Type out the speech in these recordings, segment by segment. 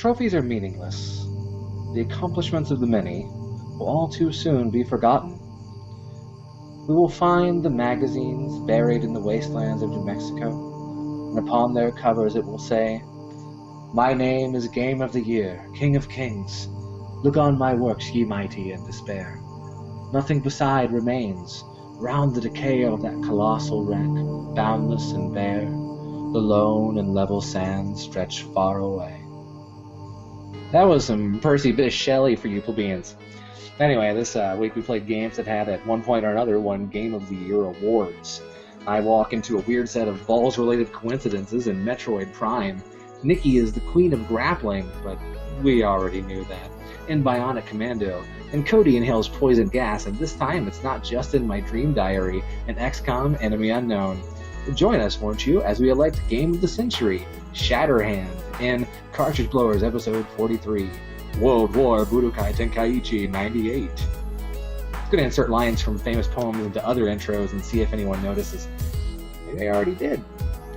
Trophies are meaningless. The accomplishments of the many will all too soon be forgotten. We will find the magazines buried in the wastelands of New Mexico, and upon their covers it will say, "My name is Game of the Year, King of Kings. Look on my works, ye mighty, and despair. Nothing beside remains. Round the decay of that colossal wreck, boundless and bare, the lone and level sands stretch far away." That was some Percy Bysshe Shelley for you plebeians. Anyway, this week we played games that had at one point or another won Game of the Year awards. I walk into a weird set of balls-related coincidences in Metroid Prime. Nikki is the Queen of Grappling, but we already knew that. In Bionic Commando, and Cody inhales poison gas, and this time it's not just in my dream diary, an XCOM Enemy Unknown. Join us, won't you, as we elect Game of the Century, Shatterhand, in Cartridge Blowers Episode 43, War Budokai Tenkaichi 98. I'm going to insert lines from famous poems into other intros and see if anyone notices. Maybe I already did.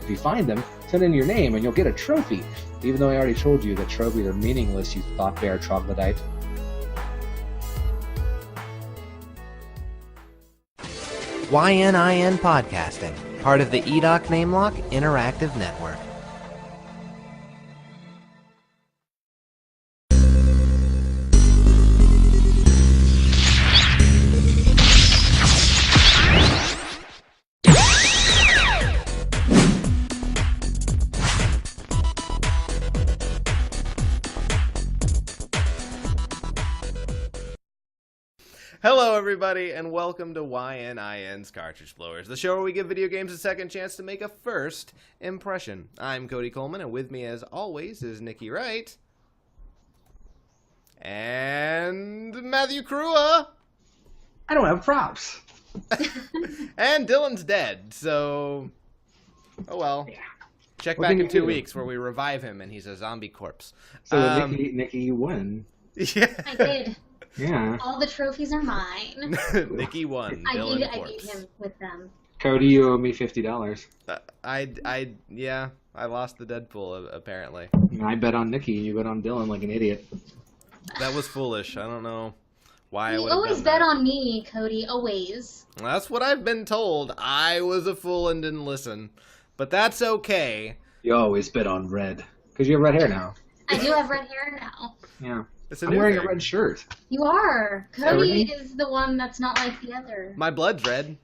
If you find them, send in your name and you'll get a trophy, even though I already told you that trophies are meaningless, you thought-bear troglodyte. YNIN Podcasting, part of the EDOC NameLock Interactive Network. Hello everybody, and welcome to YNIN's Cartridge Blowers, the show where we give video games a second chance to make a first impression. I'm Cody Coleman, and with me as always is Nikki Wright. And Matthew Crua. I don't have props. And Dylan's dead, so... oh well. Yeah. Check What back can in you 2 do? weeks where we revive him and he's a zombie corpse. So Nikki, you win. Yeah. I did. Yeah. All the trophies are mine. Nikki won. I Dylan beat corpse. him with them. Cody, you owe me $50. Yeah, I lost the Deadpool, apparently. I bet on Nikki, you bet on Dylan like an idiot. That was foolish. I don't know why I You would have always done bet that. on me, Cody. Always. That's what I've been told. I was a fool and didn't listen. But that's okay. You always bet on red. Because you have red hair now. I do have red hair now. Yeah. It's a I'm new wearing thing. a red shirt. You are. that Cody right? is the one that's not like the other. My blood's red.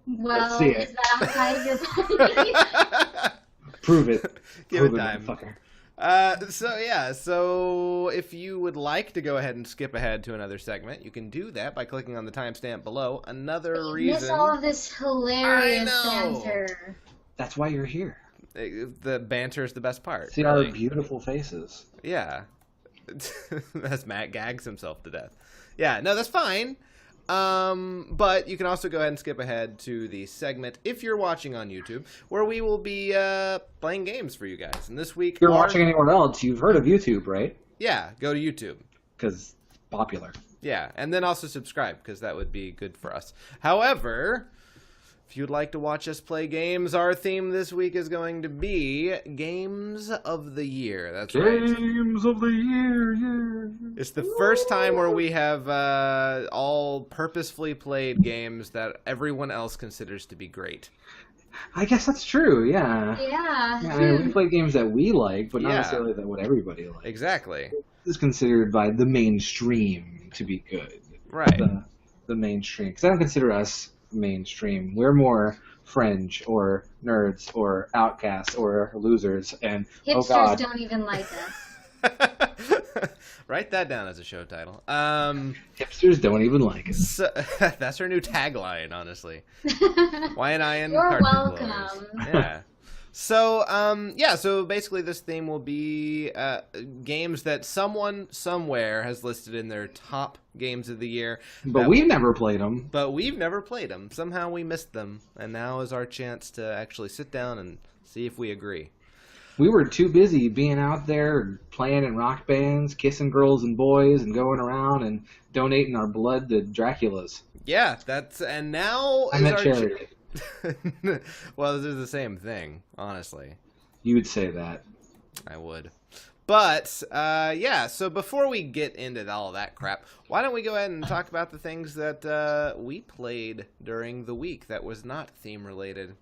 Well, see it. is that outside of your body? Prove it. Give it Prove time. motherfucker. So if you would like to go ahead and skip ahead to another segment, you can do that by clicking on the timestamp below. Another You reason... miss all of this hilarious I know. banter. That's why you're here. The banter is the best part. See really. our beautiful faces. Yeah. As Matt gags himself to death. Yeah, no, that's fine. But you can also go ahead and skip ahead to the segment, if you're watching on YouTube, where we will be playing games for you guys. And this week... If you're watching anywhere else, you've heard of YouTube, right? Yeah, go to YouTube. Because popular. Yeah, and then also subscribe, because that would be good for us. However... if you'd like to watch us play games, our theme this week is going to be Games of the Year. That's right. Games of the Year, yeah. It's the first time where we have all purposefully played games that everyone else considers to be great. I guess that's true, yeah. Yeah. Yeah, I mean, we play games that we like, but not Yeah. necessarily that what everybody likes. Exactly. This is considered by the mainstream to be good. Right. The mainstream. Because I don't consider us mainstream. We're more fringe or nerds or outcasts or losers. And Hipsters oh god, don't even like us. Write that down as a show title. hipsters don't even like us. So, that's our new tagline, honestly. YNIN You're Cartridge welcome. Blowers. Yeah. So, so basically this theme will be games that someone somewhere has listed in their top games of the year. But we've never played them. But we've never played them. Somehow we missed them. And now is our chance to actually sit down and see if we agree. We were too busy being out there playing in rock bands, kissing girls and boys, and going around and donating our blood to Draculas. Yeah, and now I is meant our charity. Well, they're the same thing, honestly. You would say that. I would. But, yeah, so before we get into all of that crap, why don't we go ahead and talk about the things that we played during the week that was not theme-related.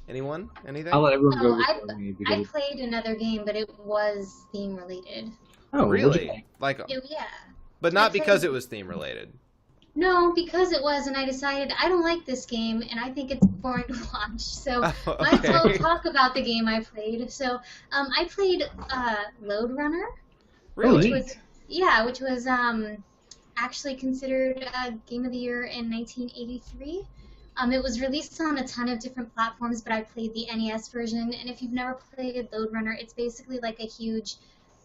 Anyone? Anything? I'll let everyone go Oh, before me. I Because... played another game, but it was theme-related. Oh, what'd you Really? play? Like, Yeah. but not I played- because it was theme-related. No, because it was, and I decided I don't like this game, and I think it's boring to watch. So Oh, might as well okay. talk about the game I played. So I played Lode Runner, Really? which was actually considered Game of the Year in 1983. It was released on a ton of different platforms, but I played the NES version. And if you've never played Lode Runner, it's basically like a huge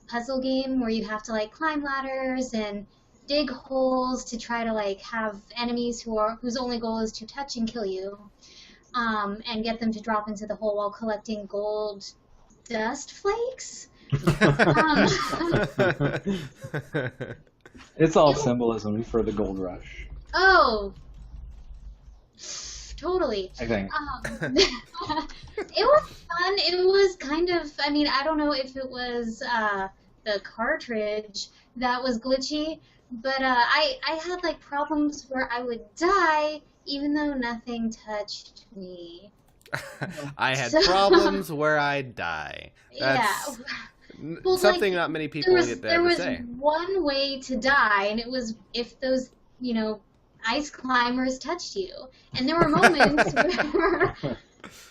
puzzle game where you have to like climb ladders and dig holes to try to like have enemies whose only goal is to touch and kill you, and get them to drop into the hole while collecting gold dust flakes. It's all symbolism for the gold rush, Oh, totally. I think. It was fun. It was kind of, I mean, I don't know if it was the cartridge that was glitchy, but I had like problems where I would die even though nothing touched me. I had So- problems where I'd die. That's Well, something like, not many people get to there ever was say. one way to die, and it was if those, ice climbers touched you. And there were moments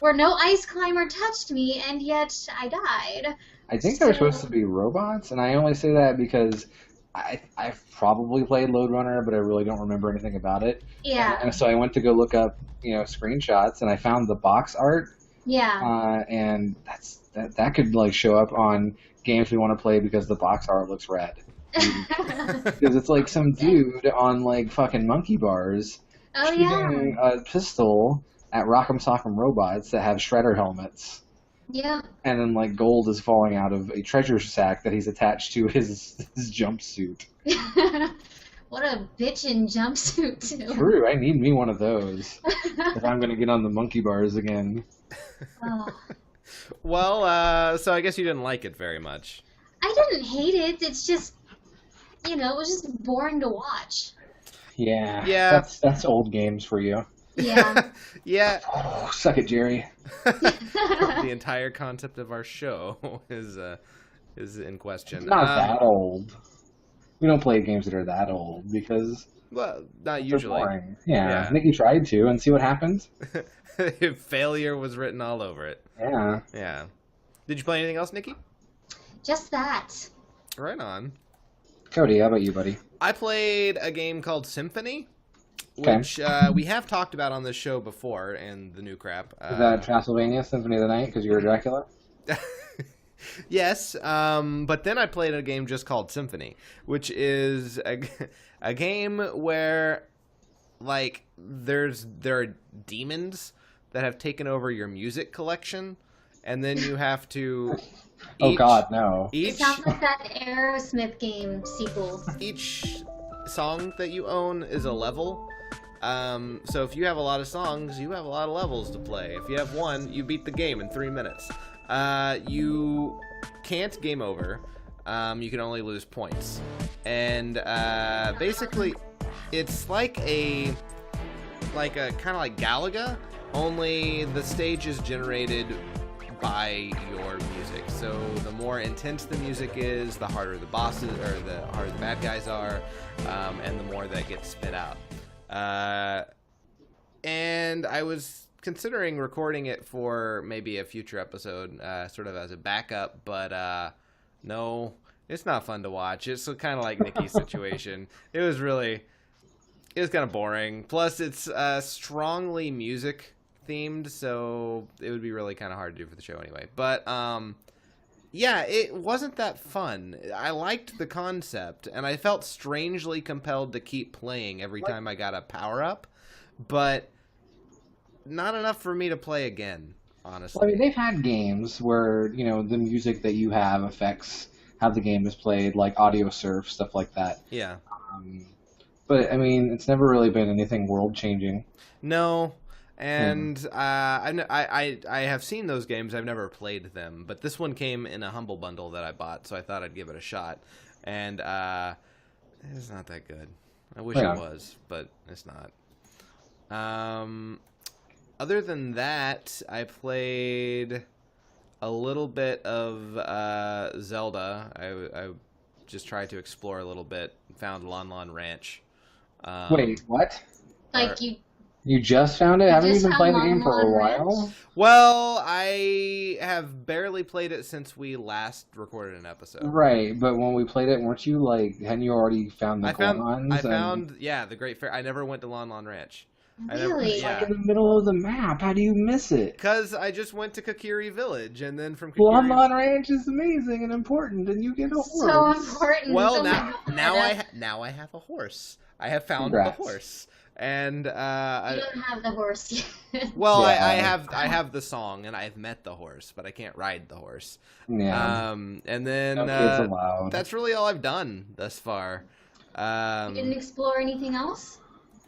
where no ice climber touched me, and yet I died. I think they're supposed to be robots, and I only say that because I've probably played Lode Runner, but I really don't remember anything about it. Yeah, And so I went to go look up, screenshots, and I found the box art, yeah. and that could like show up on games we want to play because the box art looks rad. Because it's like some dude on like fucking monkey bars Oh, yeah. shooting a pistol at Rock'em Sock'em robots that have shredder helmets. Yeah. And then, like, gold is falling out of a treasure sack that he's attached to his jumpsuit. What a bitchin' jumpsuit, too. True, I need me one of those if I'm going to get on the monkey bars again. Oh. Well, so I guess you didn't like it very much. I didn't hate it. It's just, it was just boring to watch. Yeah. Yeah. That's old games for you. Yeah. Yeah, Oh, suck it, Jerry. the entire concept of our show is in question. It's not that old. We don't play games that are that old because Well, not they're usually. boring. Yeah. Yeah. Nikki tried to, and see what happened? Failure was written all over it. Yeah. Yeah. Did you play anything else, Nikki? Just that. Right on. Cody, how about you, buddy? I played a game called Symphony, Okay. which we have talked about on this show before in the new crap. Is that Castlevania Symphony of the Night because you were Dracula? Yes, but then I played a game just called Symphony, which is a game where, like, there are demons that have taken over your music collection, and then you have to. Oh God, no. It sounds like that Aerosmith game sequel. Each song that you own is a level. So if you have a lot of songs, you have a lot of levels to play. If you have one, you beat the game in 3 minutes. You can't game over. You can only lose points. And basically, it's like a kind of like Galaga, only the stage is generated by your music. So the more intense the music is, the harder the bosses or the harder the bad guys are, and the more that gets spit out. And I was considering recording it for maybe a future episode, sort of as a backup, but no, it's not fun to watch. It's kind of like Nikki's situation. It was kind of boring. Plus, it's strongly music themed, so it would be really kind of hard to do for the show anyway. But yeah, it wasn't that fun. I liked the concept, and I felt strangely compelled to keep playing every time I got a power-up, but not enough for me to play again, honestly. Well, I mean, they've had games where, the music that you have affects how the game is played, like audio surf, stuff like that. Yeah. But, I mean, it's never really been anything world-changing. No, And I have seen those games. I've never played them, but this one came in a Humble Bundle that I bought, so I thought I'd give it a shot. And it's not that good. I wish it was, but it's not. Other than that, I played a little bit of Zelda. I just tried to explore a little bit. Found Lon Lon Ranch. Wait, what? Like You just found it? Haven't you just been playing the found game for a Lon Lon while? Ranch? Well, I have barely played it since we last recorded an episode. Right, but when we played it, weren't you hadn't you already found the I Gorons? found the Great Fair. I never went to Lon Lon Ranch. Really? It's like in the middle of the map. How do you miss it? Because I just went to Kakiri Village, and then from Lon Kakiri... Lon Ranch is amazing and important, and you get a horse. So important. Well, Oh my now God. I have a horse. I have found Congrats. the horse, and You don't have the horse yet. well, Yeah. I have the song, and I've met the horse, but I can't ride the horse. Yeah. And then No kids allowed. that's really all I've done thus far. You didn't explore anything else?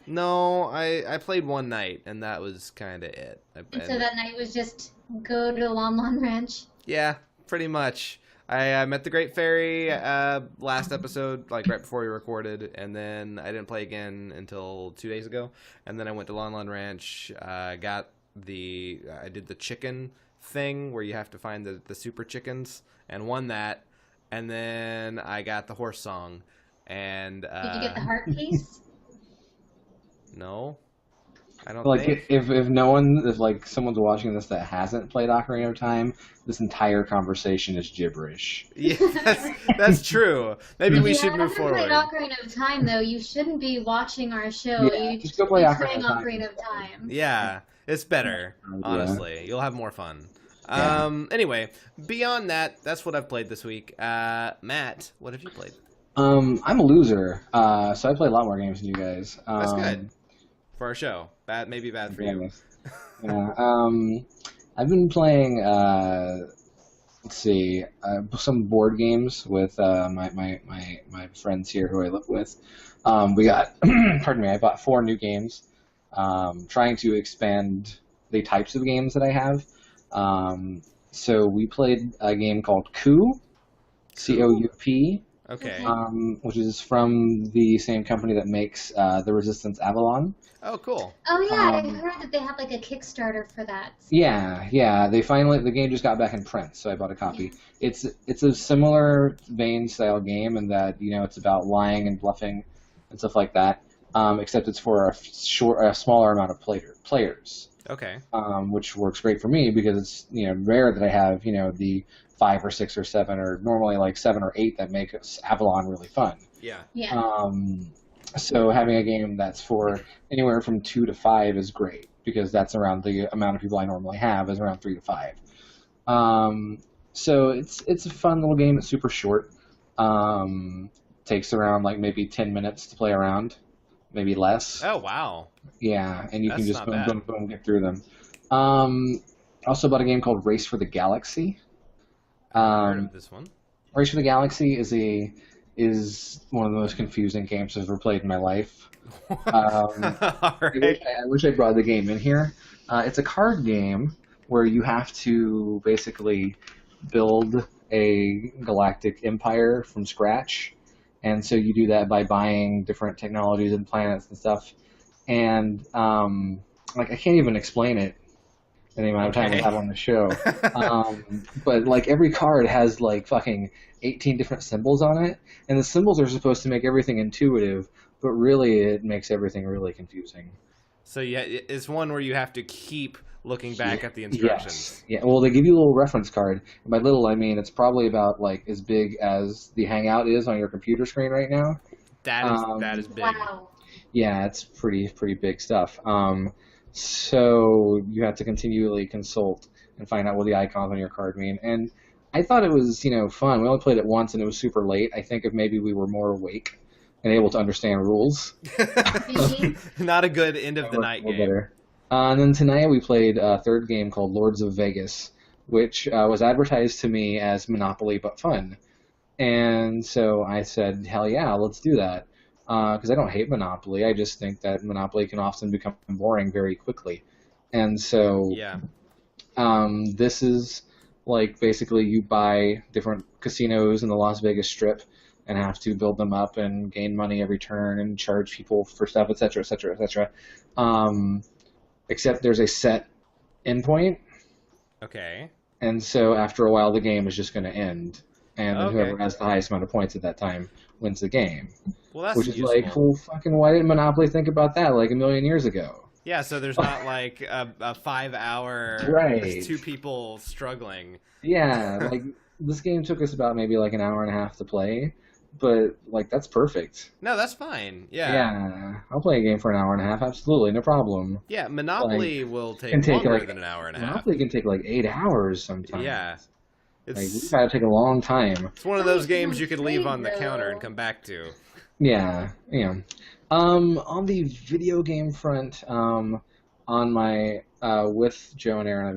No, I played one night, and that was kind of it. And so that night was just go to Lon Lon Ranch? Yeah, pretty much. I met the Great Fairy last episode, like right before we recorded, and then I didn't play again until 2 days ago. And then I went to Lon Lon Ranch, I did the chicken thing where you have to find the super chickens, and won that. And then I got the horse song, and Did you get the heart piece? No, I don't Like think. if if someone's watching this that hasn't played Ocarina of Time, this entire conversation is gibberish. Yeah, that's true. Maybe we should move If you haven't forward. played Ocarina of Time, though, you shouldn't be watching our show. Yeah, You just should go play be Ocarina playing of Time. Ocarina of Time. Yeah, it's better, Yeah. honestly. You'll have more fun. Yeah. Anyway, beyond that, that's what I've played this week. Matt, what have you played? I'm a loser, so I play a lot more games than you guys. That's good for our show. Maybe bad for you. Yeah. I've been playing, some board games with my friends here who I live with. We got, pardon me, I bought 4 new games, trying to expand the types of games that I have. So we played a game called Coup, C-O-U-P. Okay. Which is from the same company that makes the Resistance Avalon. Oh, cool. Oh, yeah, I heard that they have like a Kickstarter for that. Yeah. The game just got back in print, so I bought a copy. It's a similar vein style game in that it's about lying and bluffing and stuff like that. Except it's for a smaller amount of players. Okay. Which works great for me because it's rare that I have the 5 or 6 or 7 or normally like 7 or 8 that make Avalon really fun. Yeah. Yeah. So having a game that's for anywhere from 2 to 5 is great because that's around the amount of people I normally have is around 3 to 5. So it's a fun little game. It's super short. Takes around like maybe 10 minutes to play around, maybe less. Oh, wow. Yeah, and you can That's just not boom, bad. boom, boom, get through them. Also bought a game called Race for the Galaxy. Heard of this one? Race for the Galaxy is one of the most confusing games I've ever played in my life. All right. I wish I brought the game in here. It's a card game where you have to basically build a galactic empire from scratch. And so you do that by buying different technologies and planets and stuff. And I can't even explain it in the amount of time we have on the show. But like every card has like fucking 18 different symbols on it, and the symbols are supposed to make everything intuitive, but really it makes everything really confusing. So yeah, it's one where you have to keep looking back at the instructions. Yes. Yeah. Well, they give you a little reference card. And by little, I mean it's probably about like as big as the Hangout is on your computer screen right now. That is big. Wow. Yeah, it's pretty big stuff. So you have to continually consult and find out what the icons on your card mean. And I thought it was, fun. We only played it once, and it was super late. I think if maybe we were more awake and able to understand rules. Not a good end of the night game. Better. And then tonight we played a third game called Lords of Vegas, which was advertised to me as Monopoly but fun. And so I said, hell yeah, let's do that. Because I don't hate Monopoly. I just think that Monopoly can often become boring very quickly. And so Yeah. this is like basically you buy different casinos in the Las Vegas Strip and have to build them up and gain money every turn and charge people for stuff, etc., etc., etc. Except there's a set endpoint, Okay. and so after a while the game is just going to end, and then Okay. whoever has the highest amount of points at that time wins the game. Well, that's Which is useful. like, well, fucking, why didn't Monopoly think about that like a million years ago? Yeah, so there's not like a 5-hour, Right. two people struggling. Yeah, like this game took us about maybe like an hour and a half to play, but like that's perfect. No, that's fine. Yeah. Yeah, I'll play a game for an hour and a half, absolutely, no problem. Yeah, Monopoly will can take take, longer like, than an hour and a half. Monopoly can take like 8 hours sometimes. Yeah. Like, It's we gotta take a long time. it's one of those games you could leave Great, on the though. counter and come back to. Yeah, yeah. On the video game front, on my with Joe and Aaron,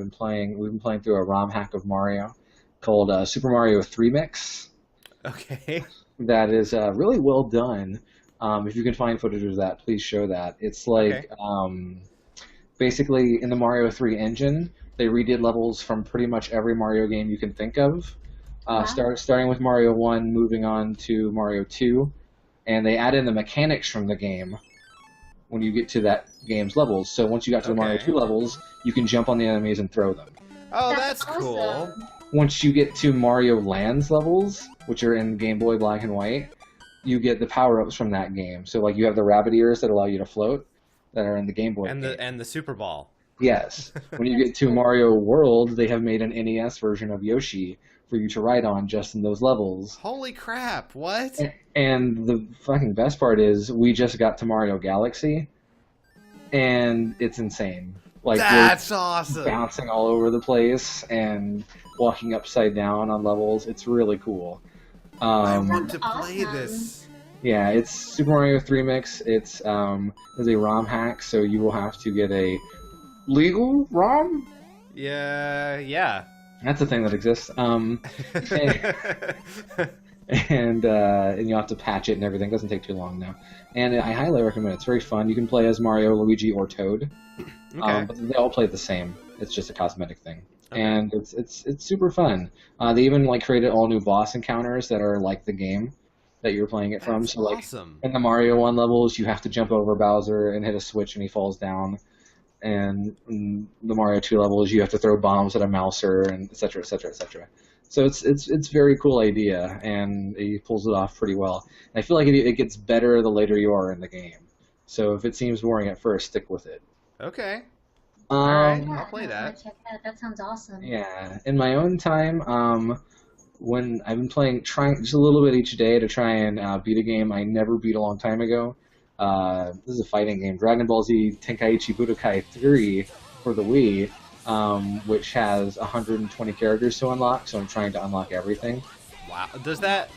we've been playing through a Rom-Hack of Mario called Super Mario 3 Mix. Okay. That is really well done. If you can find footage of that, please show that. It's like basically in the Mario 3 engine, they redid levels from pretty much every Mario game you can think of. Wow. Starting with Mario 1, moving on to Mario 2, and they add in the mechanics from the game when you get to that game's levels. So once you got to the Mario Okay. 2 levels, you can jump on the enemies and throw them. Oh, That's that's cool. awesome. Once you get to Mario Lands levels, which are in Game Boy Black and White, you get the power-ups from that game. So like you have the rabbit ears that allow you to float that are in the Game Boy And game. the Super Ball. Yes. When you get to Mario World, they have made an NES version of Yoshi for you to ride on just in those levels. Holy crap! What? And the fucking best part is we just got to Mario Galaxy, and it's insane. Like That's we're awesome. bouncing all over the place and walking upside down on levels. It's really cool. I want to play Awesome. this. Yeah, it's Super Mario 3 Mix. It's a ROM hack, so you will have to get a legal ROM. Yeah. That's a thing that exists. And you'll have to patch it and everything. It doesn't take too long though. And I highly recommend it. It's very fun. You can play as Mario, Luigi, or Toad. Okay. But they all play the same. It's just a cosmetic thing. Okay. And it's super fun. They even like created all new boss encounters that are like the game that you're playing it from. That's So like awesome. in the Mario 1 levels, you have to jump over Bowser and hit a switch and he falls down. And in the Mario 2 levels, you have to throw bombs at a mouser and et cetera, et cetera, et cetera. So it's very cool idea, and he pulls it off pretty well. And I feel like it gets better the later you are in the game. So if it seems boring at first, stick with it. Okay. Alright. Um, I'll play I'm that. gonna check that. That sounds awesome. Yeah. In my own time, when I've been trying just a little bit each day to try and beat a game I never beat a long time ago. This is a fighting game, Dragon Ball Z Tenkaichi Budokai 3 for the Wii, which has 120 characters to unlock, so I'm trying to unlock everything. Wow. Does that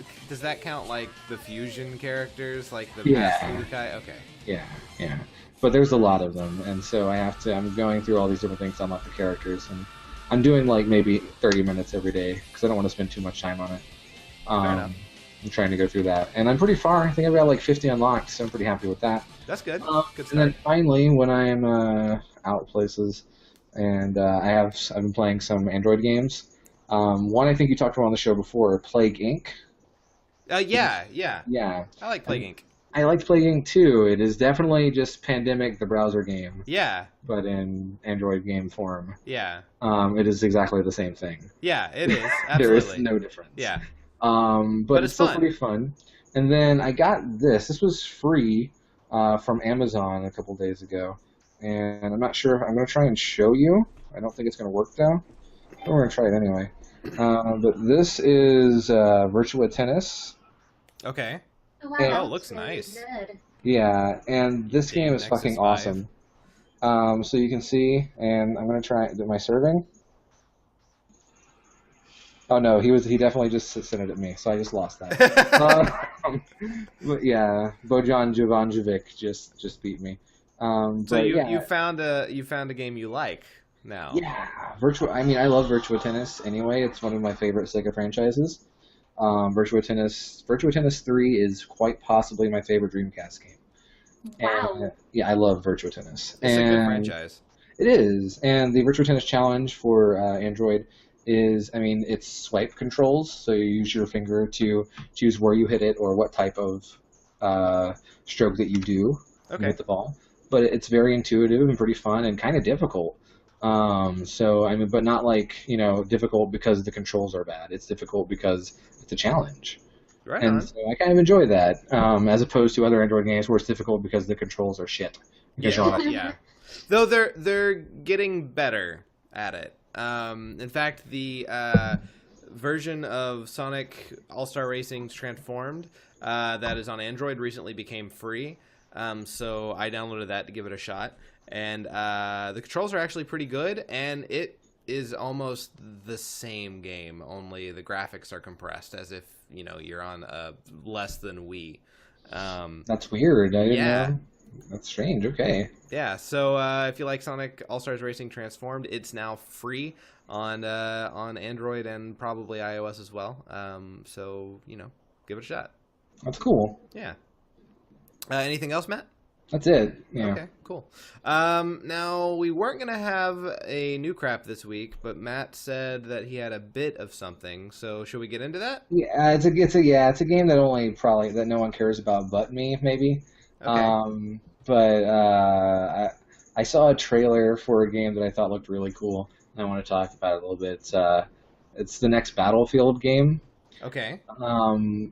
count like the fusion characters, like the Yeah. past Budokai? Okay. Yeah. But there's a lot of them, and so I'm going through all these different things to unlock the characters, and I'm doing like maybe 30 minutes every day, because I don't want to spend too much time on it. Fair enough. I'm trying to go through that, and I'm pretty far. I think I've got like 50 unlocked, so I'm pretty happy with that. That's good. Good And start. then finally, when I'm out places, and I've been playing some Android games. One I think you talked about on the show before, Plague Inc. Yeah. Yeah, I like Plague Inc. I liked Plague Inc. too. It is definitely just Pandemic, the browser game, Yeah. but in Android game form. Yeah. It is exactly the same thing. Yeah, it is. There is Absolutely. no difference. Yeah. But it's it's still fun. pretty fun. And then I got this. This was free from Amazon a couple days ago. And I'm not sure if I'm going to try and show you. I don't think it's going to work though. But we're going to try it anyway. But this is Virtua Tennis. Okay. Oh, wow, Yeah. that Oh, it looks really nice. Good. Yeah, and this game is Nexus fucking 5. awesome. So you can see, and I'm going to try my serving. Oh no, he definitely just sent it at me, so I just lost that. But yeah, Bojan Jovanjevic just beat me. So But you yeah, found a game you like now. yeah, Virtua. I mean, I love Virtua Tennis anyway. It's one of my favorite Sega franchises. Virtua Tennis 3 is quite possibly my favorite Dreamcast game. Wow. And, yeah, I love Virtua Tennis. It's a good And franchise. It is, and the Virtua Tennis Challenge for Android is, I mean, it's swipe controls, so you use your finger to choose where you hit it or what type of stroke that you do when you hit the ball. But it's very intuitive and pretty fun and kind of difficult. So, I mean, but not like, difficult because the controls are bad. It's difficult because it's a challenge. Right and on. so I kind of enjoy that, as opposed to other Android games where it's difficult because the controls are shit. Yeah. Though they're getting better at it. In fact, the version of Sonic All-Star Racing Transformed that is on Android recently became free. So I downloaded that to give it a shot. And the controls are actually pretty good, and it is almost the same game, only the graphics are compressed as if, you're on a less than Wii. That's weird. I didn't know. That's strange. Okay. Yeah, so if you like Sonic All-Stars Racing Transformed, it's now free on Android and probably iOS as well. So, give it a shot. That's cool. Yeah. Anything else, Matt? That's it. Yeah. Okay, cool. Now, we weren't going to have a new crap this week, but Matt said that he had a bit of something. So, should we get into that? Yeah, it's a game that no one cares about but me, maybe. Okay. But I saw a trailer for a game that I thought looked really cool, and I want to talk about it a little bit. It's the next Battlefield game. Okay.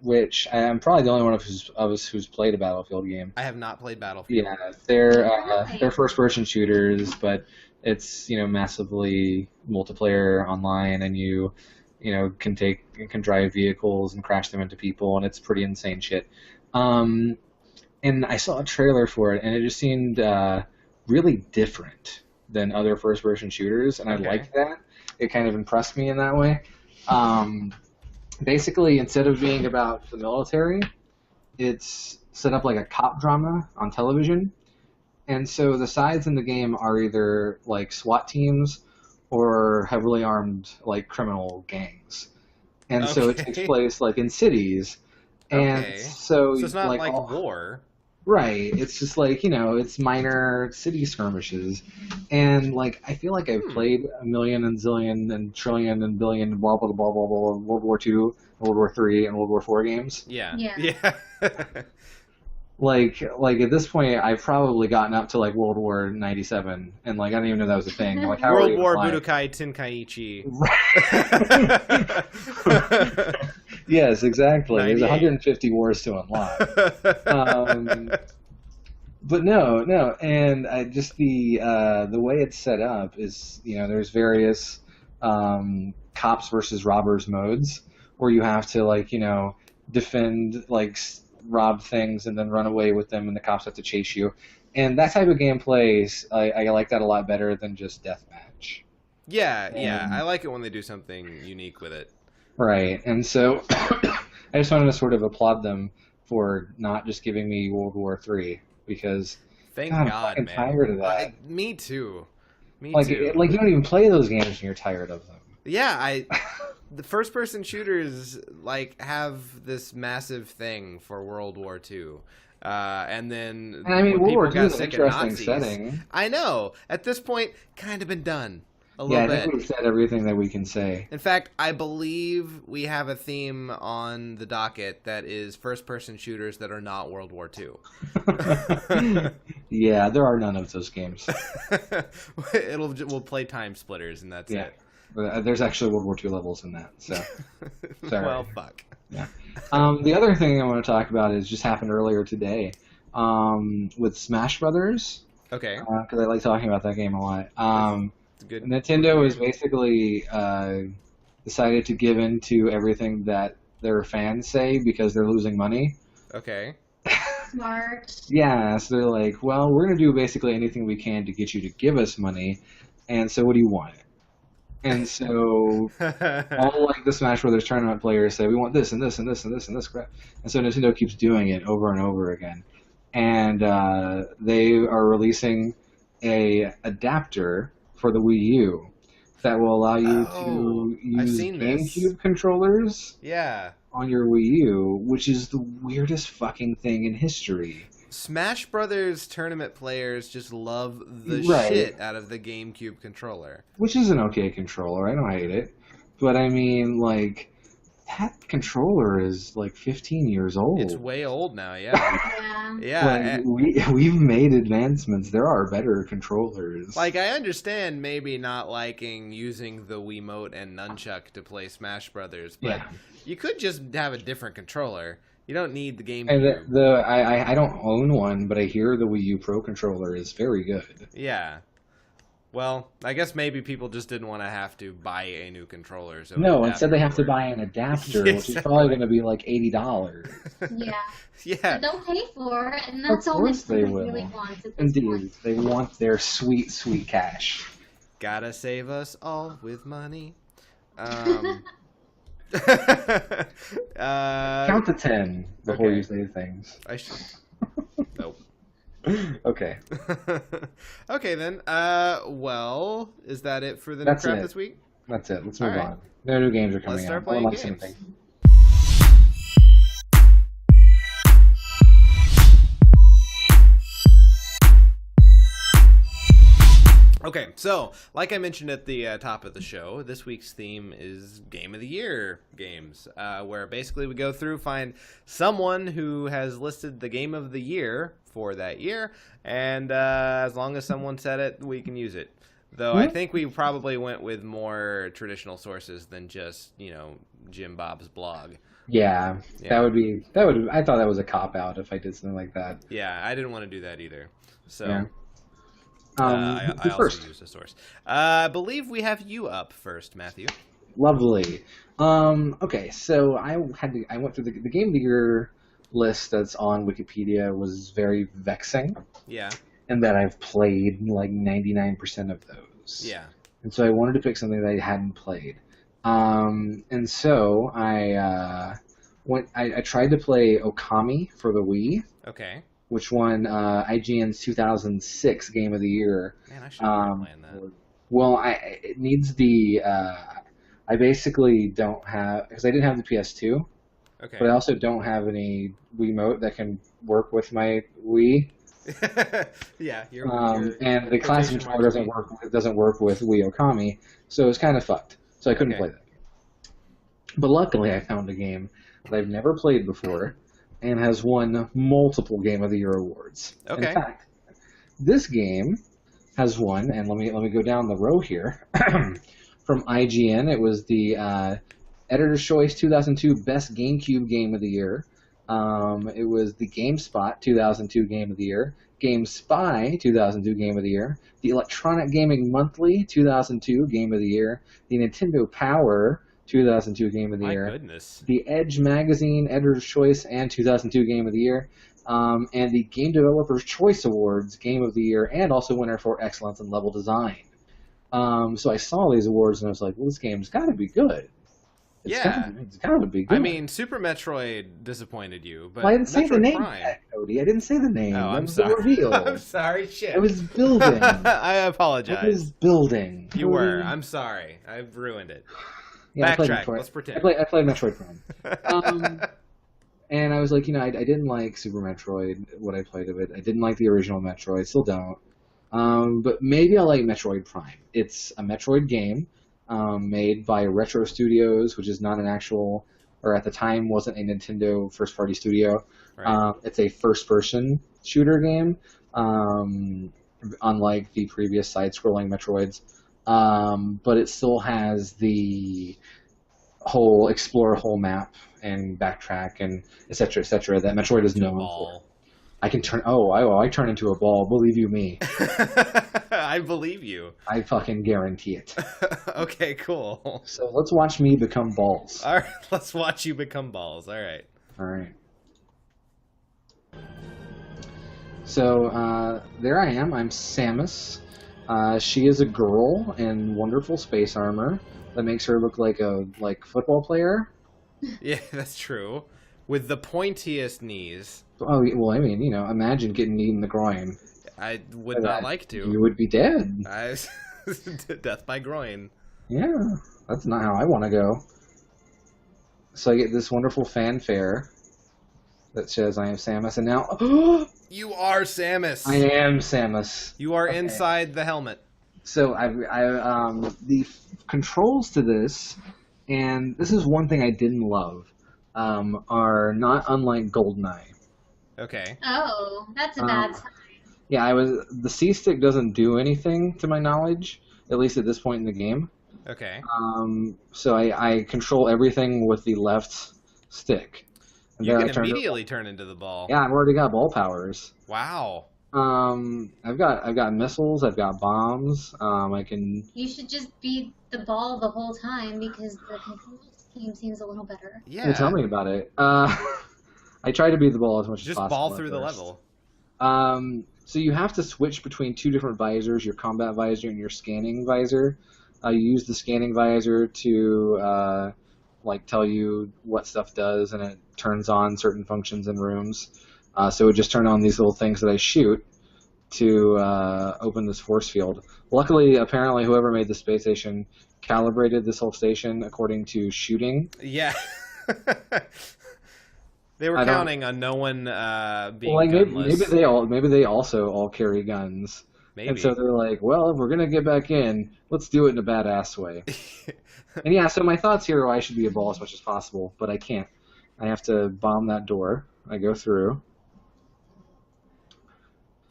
Which I'm probably the only one of us who's played a Battlefield game. I have not played Battlefield. Yeah, they're first-person shooters, but it's massively multiplayer online, and you can drive vehicles and crash them into people, and it's pretty insane shit. And I saw a trailer for it, and it just seemed really different than other first-person shooters, and I liked that. It kind of impressed me in that way. Basically, instead of being about the military, it's set up like a cop drama on television. And so the sides in the game are either like SWAT teams or heavily armed like criminal gangs. And so it takes place like in cities. And so it's not like all, war. Right. It's just like, it's minor city skirmishes. And like I feel like I've played a million and zillion and trillion and billion blah blah blah blah blah World War II, World War III, and World War IV games. Yeah. Like at this point I've probably gotten up to like World War 97 and like I didn't even know that was a thing. Like how World War Budokai Tenkaichi. Yes, exactly. There's 150 wars to unlock. But no, and I just the way it's set up is there's various cops versus robbers modes where you have to like defend like rob things and then run away with them, and the cops have to chase you. And that type of gameplay, I like that a lot better than just deathmatch. Yeah, I like it when they do something unique with it. Right, and so I just wanted to sort of applaud them for not just giving me World War III, because Thank God, God, I'm man. tired of that. Me too. Like you don't even play those games and you're tired of them. Yeah, the first-person shooters like have this massive thing for World War II. And I mean, World War II is an interesting setting. I know. At this point, kind of been done. A little bit. I think we've said everything that we can say. In fact, I believe we have a theme on the docket that is first-person shooters that are not World War II. Yeah, there are none of those games. We'll play Time Splitters, and that's it. There's actually World War II levels in that, so sorry. Well, fuck. Yeah. The other thing I want to talk about is just happened earlier today with Smash Brothers. Okay. Because I like talking about that game a lot. Good. Nintendo has basically decided to give in to everything that their fans say because they're losing money. Okay. Smart. Yeah, so they're like, well, we're going to do basically anything we can to get you to give us money, and so what do you want? And so all like the Smash Brothers tournament players say, we want this and this and this and this and this crap. And so Nintendo keeps doing it over and over again. And they are releasing a adapter for the Wii U that will allow you to use GameCube controllers on your Wii U, which is the weirdest fucking thing in history. Smash Brothers tournament players just love the Right. shit out of the GameCube controller. Which is an okay controller. I don't hate it. But I mean, like, that controller is like 15 years old. It's way old now, yeah. Yeah. Yeah. We've made advancements. There are better controllers. Like, I understand maybe not liking using the Wiimote and Nunchuck to play Smash Brothers, but you could just have a different controller. You don't need the GameCube. And I don't own one, but I hear the Wii U Pro controller is very good. Yeah. Well, I guess maybe people just didn't want to have to buy a new controller. So No, instead they have to buy an adapter, which is probably going to be like $80. Yeah. Yeah. But they'll pay for it, and that's Of all course they Nintendo will. really wants at this Indeed, point. they want their sweet, sweet cash. Gotta save us all with money. Count to 10 before okay. you say things. I should. Nope. Okay. Okay then. Well, is that it for the new That's crap it. this week? That's it. Let's move All right. on. No new games are coming Let's start out. playing Unless games. anything. Okay, so like I mentioned at the top of the show, this week's theme is Game of the Year games, where basically we go through, find someone who has listed the Game of the Year for that year, and as long as someone said it, we can use it. Though I think we probably went with more traditional sources than just, Jim Bob's blog. Yeah, Yeah. I thought that was a cop-out if I did something like that. Yeah, I didn't want to do that either. So Yeah. I who also first? used a source. I believe we have you up first, Matthew. Lovely. Okay, so I went through the Game of the Year list that's on Wikipedia was very vexing, Yeah. in that I've played like 99% of those. Yeah. And so I wanted to pick something that I hadn't played. And so I tried to play Okami for the Wii, Okay. which won IGN's 2006 Game of the Year. Man, I should have been playing that. Well, it needs the. I basically don't have, because I didn't have the PS2, Okay. but I also don't have any Wiimote that can work with my Wii. Yeah. And the classic controller doesn't work with Wii Okami, so it's kind of fucked. So I couldn't Okay. play that. But luckily, I found a game that I've never played before, and has won multiple Game of the Year awards. Okay. In fact, this game has won, and let me go down the row here. From IGN, it was the Editor's Choice 2002 Best GameCube Game of the Year. It was the GameSpot 2002 Game of the Year, GameSpy 2002 Game of the Year, the Electronic Gaming Monthly 2002 Game of the Year, the Nintendo Power 2002 Game of the My Year, goodness. the Edge Magazine Editor's Choice and 2002 Game of the Year, and the Game Developers Choice Awards Game of the Year, and also winner for Excellence in Level Design. So I saw these awards and I was like, well, this game's got to be good. It's got to be good. I mean, Super Metroid disappointed you, but well, I didn't say the Metroid name Prime. yet, Cody. I didn't say the name. Oh, That I'm was sorry. the reveal. I'm sorry, shit. I was building. I I apologize. was building. You were. I'm sorry. I've ruined it. Yeah, I played Backtrack. Metroid. Let's pretend. I played Metroid Prime. And I was like, I didn't like Super Metroid, what I played of it. I didn't like the original Metroid, still don't. But maybe I'll like Metroid Prime. It's a Metroid game made by Retro Studios, which is not an actual, or at the time wasn't a Nintendo first-party studio. Right. It's a first-person shooter game, unlike the previous side-scrolling Metroids. But it still has the whole explore a whole map and backtrack and et cetera, that Metroid is known for. I can turn. I turn into a ball. Believe you me. I believe you. I fucking guarantee it. Okay, cool. So let's watch me become balls. All right, let's watch you become balls. All right. All right. So there I am. I'm Samus. She is a girl in wonderful space armor that makes her look like a football player. Yeah, that's true. With the pointiest knees. Oh well, I mean, imagine getting kneed in the groin. I would not like to. You would be dead. Death by groin. Yeah, that's not how I want to go. So I get this wonderful fanfare. that says I am Samus, and now You are Samus. I am Samus. You are Okay. inside the helmet. So the controls to this, and this is one thing I didn't love, are not unlike GoldenEye. Okay. Oh, that's a bad sign. Yeah, the C stick doesn't do anything to my knowledge, at least at this point in the game. Okay. So I control everything with the left stick. And You then can immediately turn into the ball. Yeah, I've already got ball powers. Wow. I've got missiles. I've got bombs. I can. You should just be the ball the whole time because the control scheme seems a little better. Yeah. Well, tell me about it. I try to be the ball as much as Just possible. ball through the level. So you have to switch between two different visors: your combat visor and your scanning visor. You use the scanning visor to tell you what stuff does, and it turns on certain functions in rooms. So it would just turn on these little things that I shoot to open this force field. Luckily, apparently, whoever made the space station calibrated this whole station according to shooting. Yeah. They were counting on no one being gunless. Maybe they also all carry guns. Maybe. And so they're like, well, if we're going to get back in, let's do it in a badass way. And yeah, so my thoughts here are I should be a ball as much as possible, but I can't. I have to bomb that door. I go through.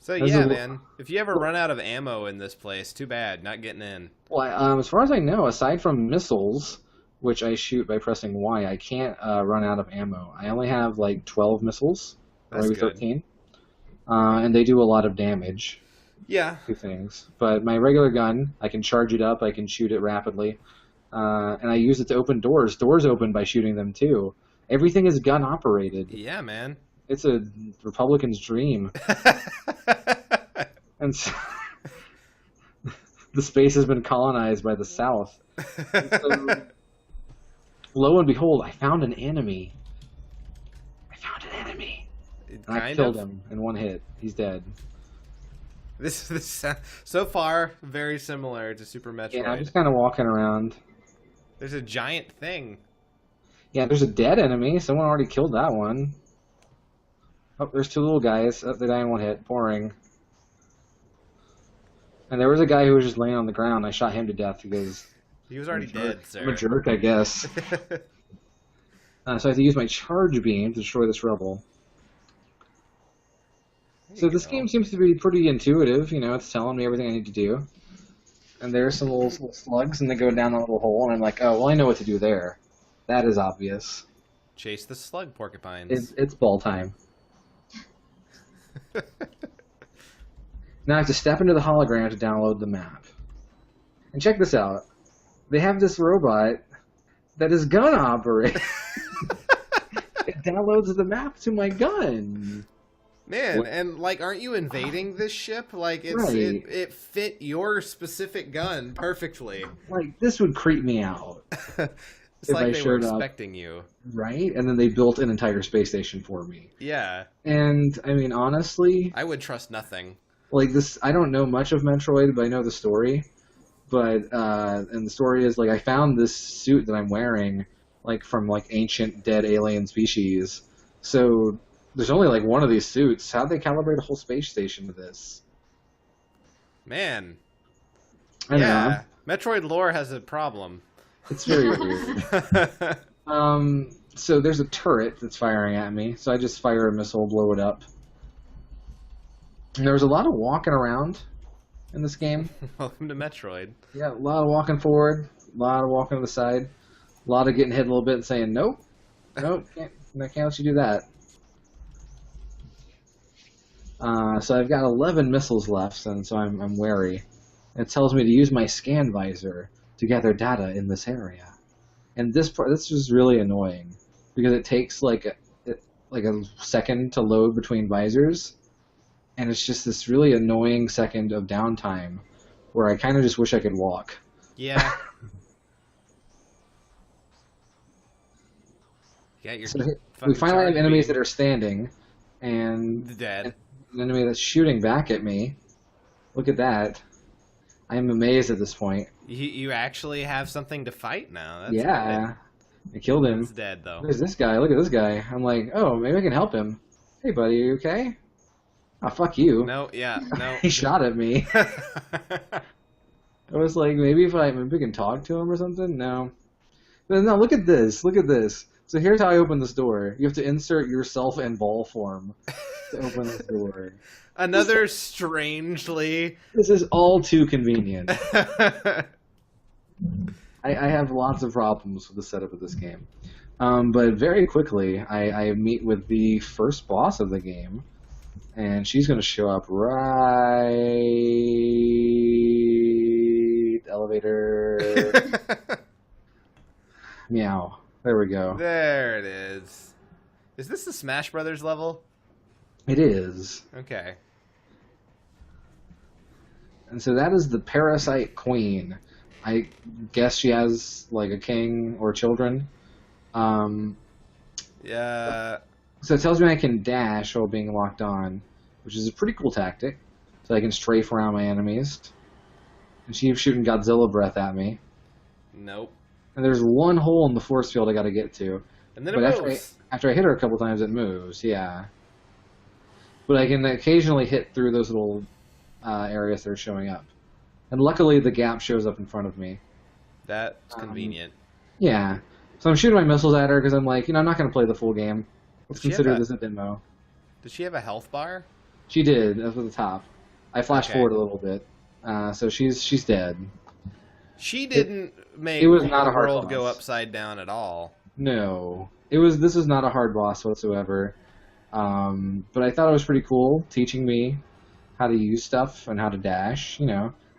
So yeah, man, if you ever run out of ammo in this place, too bad, not getting in. Well, as far as I know, aside from missiles, which I shoot by pressing Y, I can't run out of ammo. I only have like 12 missiles, or maybe 13. And they do a lot of damage. Yeah. Two things. But my regular gun, I can charge it up, I can shoot it rapidly. And I use it to open doors. Doors open by shooting them too. Everything is gun operated. Yeah, man. It's a Republican's dream. And so, the space has been colonized by the South. And so, lo and behold, I found an enemy. And I killed him in one hit. He's dead. This so far very similar to Super Metroid. Yeah, I'm just kind of walking around. There's a giant thing. Yeah, there's a dead enemy. Someone already killed that one. Oh, there's two little guys. Oh, they die in one hit. Boring. And there was a guy who was just laying on the ground. I shot him to death because... He was already dead, sir. I'm a jerk, I guess. So I have to use my charge beam to destroy this rebel. So this game seems to be pretty intuitive. You know, it's telling me everything I need to do. And there's some little slugs, and they go down a little hole, and I'm like, oh, well, I know what to do there. That is obvious. Chase the slug porcupines. It's ball time. Now I have to step into the hologram to download the map. And check this out. They have this robot that is gun operated. It downloads the map to my gun. Man, and like, aren't you invading this ship? Like, it fit your specific gun perfectly. Like, this would creep me out. It's like they were expecting you. Right? And then they built an entire space station for me. Yeah. And, I mean, honestly... I would trust nothing. Like, this... I don't know much of Metroid, but I know the story. But, and the story is, like, I found this suit that I'm wearing, like, from, like, ancient dead alien species. So... There's only like one of these suits. How'd they calibrate a whole space station to this? Man. I know. Metroid lore has a problem. It's very weird. So there's a turret that's firing at me. So I just fire a missile, blow it up. And there was a lot of walking around in this game. Welcome to Metroid. Yeah, a lot of walking forward, a lot of walking to the side, a lot of getting hit a little bit and saying, nope, I can't let you do that. So I've got 11 missiles left, and so I'm wary. It tells me to use my scan visor to gather data in this area. And this is really annoying, because it takes like a second to load between visors, and it's just this really annoying second of downtime where I kind of just wish I could walk. Yeah. So we finally have enemies that are standing, and dead. An enemy that's shooting back at me. Look at that. I'm amazed at this point. You actually have something to fight now. That's yeah. good. I killed him. He's dead, though. There's this guy. Look at this guy. I'm like, oh, maybe I can help him. Hey, buddy, are you okay? Oh, fuck you. No, yeah, no. He shot at me. I was like, maybe we can talk to him or something? No. But no, look at this. Look at this. So here's how I open this door. You have to insert yourself in ball form to open this door. Another strangely... This is all too convenient. I have lots of problems with the setup of this game. But very quickly, I meet with the first boss of the game, and she's going to show up right... Elevator... Meow. There we go. There it is. Is this the Smash Brothers level? It is. Okay. And so that is the Parasite Queen. I guess she has, like, a king or children. Yeah. So it tells me I can dash while being locked on, which is a pretty cool tactic. So I can strafe around my enemies. And she's shooting Godzilla breath at me. Nope. And there's one hole in the force field I gotta get to. And then But it moves. after I hit her a couple times, it moves, yeah. But I can occasionally hit through those little areas that are showing up. And luckily, the gap shows up in front of me. That's convenient. Yeah. So I'm shooting my missiles at her because I'm like, I'm not going to play the full game. Let's Does she consider have this a demo. Does she have a health bar? She did. That's at the top. I flashed Okay. forward a little bit. So she's dead. She didn't make it was not a hard world go boss. upside down at all. No. This is not a hard boss whatsoever. But I thought it was pretty cool, teaching me how to use stuff and how to dash.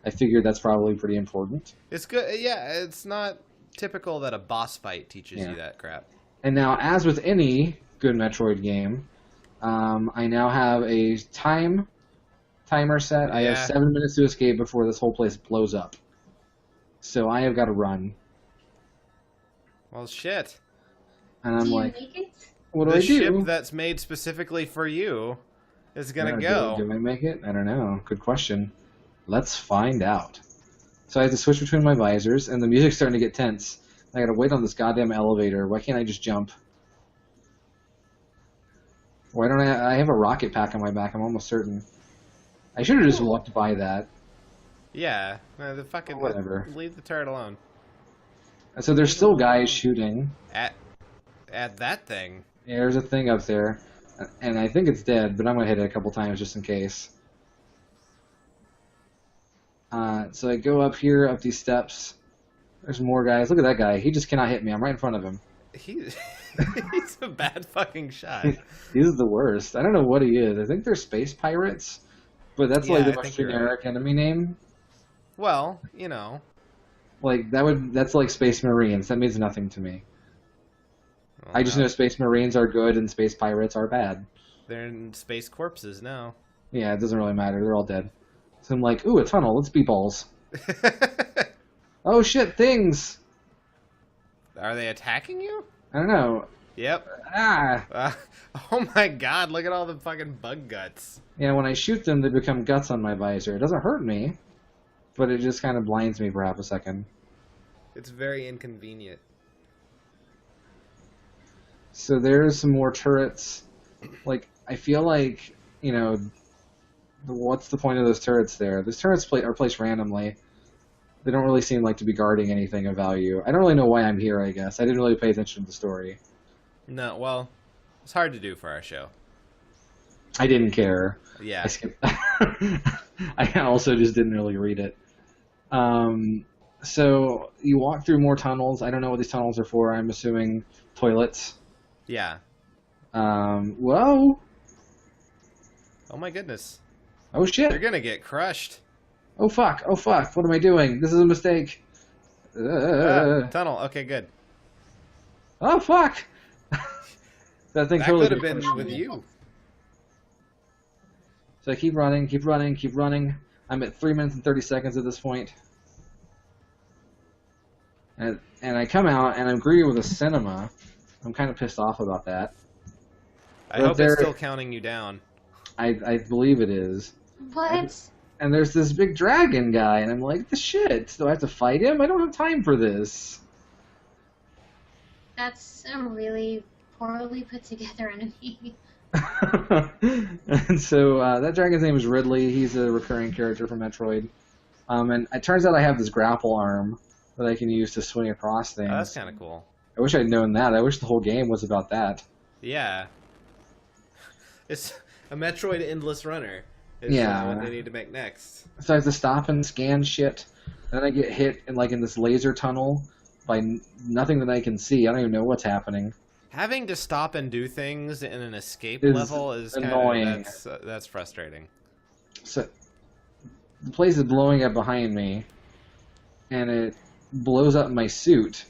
I figured that's probably pretty important. It's good. Yeah, it's not typical that a boss fight teaches Yeah. you that crap. And now, as with any good Metroid game, I now have a timer set. I have Yeah. 7 minutes to escape before this whole place blows up. So I have got to run. Well, shit. And I'm Do you like, make it? what do The I do? ship that's made specifically for you is gonna Yeah, go. Do I make it? I don't know. Good question. Let's find out. So I have to switch between my visors, and the music's starting to get tense. I gotta wait on this goddamn elevator. Why can't I just jump? Why don't I have a rocket pack on my back, I'm almost certain. I should have just walked by that. Yeah, the fucking Whatever. leave the turret alone. And so there's still guys shooting. At that thing. Yeah, there's a thing up there, and I think it's dead, but I'm gonna hit it a couple times just in case. So I go up here, up these steps. There's more guys. Look at that guy. He just cannot hit me. I'm right in front of him. He's a bad fucking shot. He's the worst. I don't know what he is. I think they're space pirates, but that's Yeah, like the I most think you're generic enemy name. Well, Like that's like Space Marines. That means nothing to me. well, I just now know Space Marines are good and Space Pirates are bad. they're in space corpses now. Yeah, it doesn't really matter. They're all dead. So I'm like, ooh, a tunnel. Let's be balls. Oh shit, things. Are they attacking you? I don't know. Yep. Oh my god, look at all the fucking bug guts. Yeah, when I shoot them, they become guts on my visor. It doesn't hurt me, but it just kind of blinds me for half a second. It's very inconvenient. So there's some more turrets. Like, I feel like, what's the point of those turrets there? Those turrets are placed randomly. They don't really seem like to be guarding anything of value. I don't really know why I'm here, I guess. I didn't really pay attention to the story. No, well, it's hard to do for our show. I didn't care. Yeah. I skipped. I also just didn't really read it. So you walk through more tunnels. I don't know what these tunnels are for. I'm assuming toilets. Yeah. Whoa. Oh my goodness. Oh shit. You're gonna get crushed. Oh fuck. Oh fuck. What am I doing? This is a mistake. Tunnel. Okay, good. Oh fuck. That thing That totally could have did been push with me. you. So I keep running, keep running, keep running. I'm at 3 minutes and 30 seconds at this point. And I come out and I'm greeted with a cinema. I'm kind of pissed off about that. I But hope there- it's still counting you down. I believe it is. What? And there's this big dragon guy, and I'm like, the shit. Do I have to fight him? I don't have time for this. That's a really poorly put together enemy. And so that dragon's name is Ridley. He's a recurring character from Metroid. And it turns out I have this grapple arm that I can use to swing across things. Oh, that's kind of cool. I wish I'd known that. I wish the whole game was about that. Yeah. It's a Metroid endless runner. Is what they need to make next. So I have to stop and scan shit. And then I get hit in this laser tunnel by nothing that I can see. I don't even know what's happening. Having to stop and do things in an escape Is level is annoying. That's frustrating. So the place is blowing up behind me, and it blows up my suit,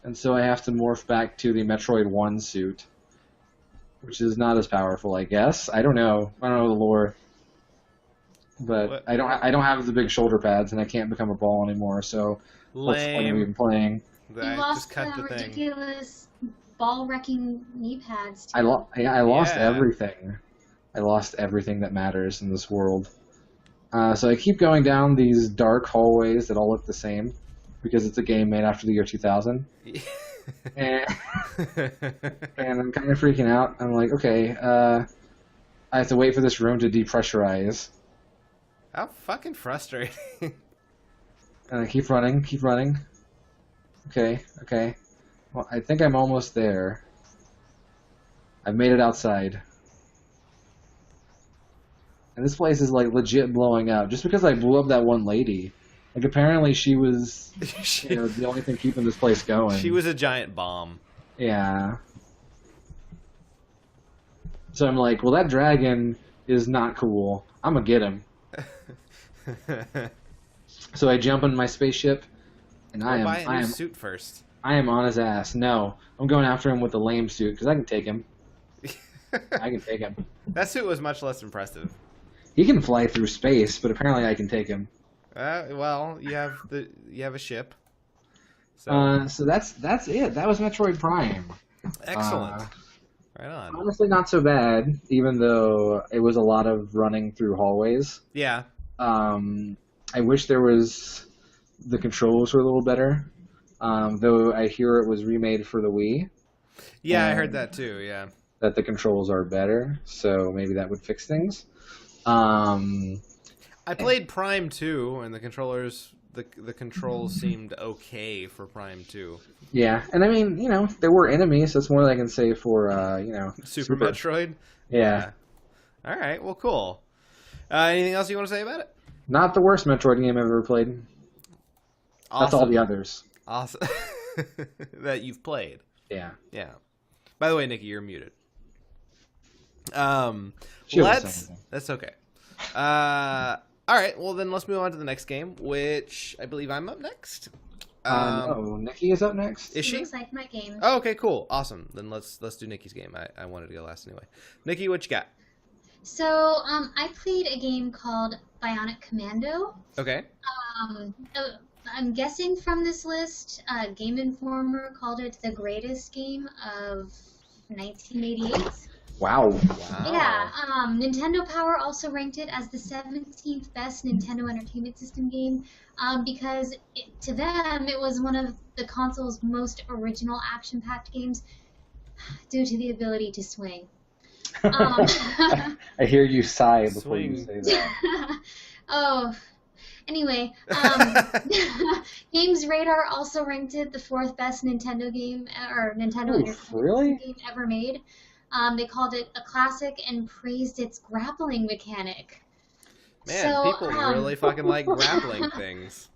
and so I have to morph back to the Metroid 1 suit, which is not as powerful, I guess. I don't know. I don't know the lore, but What? I don't have the big shoulder pads, and I can't become a ball anymore. So what's the point of even playing? You I lost just cut the the thing. ridiculous ball-wrecking knee pads, too. I lost Yeah. everything. I lost everything that matters in this world. So I keep going down these dark hallways that all look the same, because it's a game made after the year 2000. And I'm kind of freaking out. I'm like, okay, I have to wait for this room to depressurize. How fucking frustrating. And I keep running. Okay. Well, I think I'm almost there. I've made it outside. And this place is legit blowing up. Just because I blew up that one lady. Apparently she was the only thing keeping this place going. She was a giant bomb. Yeah. So I'm like, well, that dragon is not cool. I'm gonna get him. So I jump in my spaceship, and Buy a new suit first. I am on his ass. No, I'm going after him with the lame suit because I can take him. I can take him. That suit was much less impressive. He can fly through space, but apparently I can take him. Well, you have a ship. So So that's it. That was Metroid Prime. excellent. Right on. Honestly, not so bad, even though it was a lot of running through hallways. Yeah. I wish the controls were a little better. Though I hear it was remade for the Wii. Yeah, I heard that too. Yeah. That the controls are better, so maybe that would fix things. I played Prime 2, and the controls seemed okay for Prime 2. Yeah, and I mean, there were enemies. That's more than I can say for, Super Metroid? Yeah. All right, well, cool. Anything else you want to say about it? Not the worst Metroid game I've ever played. Awesome. That's all the others. Awesome. That you've played. Yeah. Yeah. By the way, Nikki, you're muted. She wasn't saying anything. That's okay. All right, well then let's move on to the next game, which I believe I'm up next. No, Nikki is up next. Is she? Looks like my game. Oh, okay, cool, awesome. Then let's do Nikki's game. I wanted to go last anyway. Nikki, what you got? So, I played a game called Bionic Commando. Okay. I'm guessing from this list, GameInformer called it the greatest game of 1988. Wow. Yeah, Nintendo Power also ranked it as the 17th best Nintendo Entertainment System game because to them it was one of the console's most original action-packed games due to the ability to swing. I hear you sigh before you Swing. say that. Oh, anyway, Games Radar also ranked it the 4th best Nintendo game or Nintendo Entertainment really? System game ever made. They called it a classic and praised its grappling mechanic. Man, So, people really fucking like grappling things.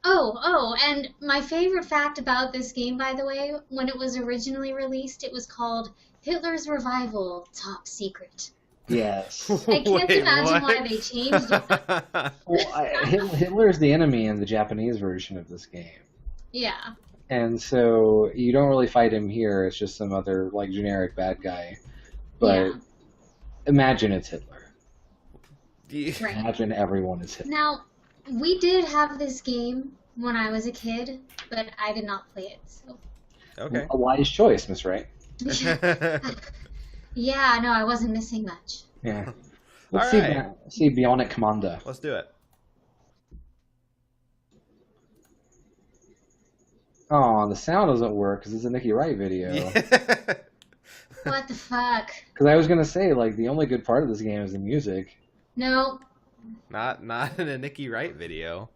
Oh, and my favorite fact about this game, by the way, when it was originally released, it was called Hitler's Revival Top Secret. Yes. I can't Wait, imagine what? why they changed it. Well, Hitler is the enemy in the Japanese version of this game. Yeah. And so you don't really fight him here. It's just some other generic bad guy. But Yeah. imagine it's Hitler. Right. Imagine everyone is Hitler. Now, we did have this game when I was a kid, but I did not play it. So. Okay. A wise choice, Miss Wright. Yeah, no, I wasn't missing much. Yeah. All Let's right. see Bionic Commando. Let's do it. Oh, the sound doesn't work because it's a Nikki Wright video. Yeah. What the fuck? Because I was gonna say, like, the only good part of this game is the music. No. Not in a Nikki Wright video.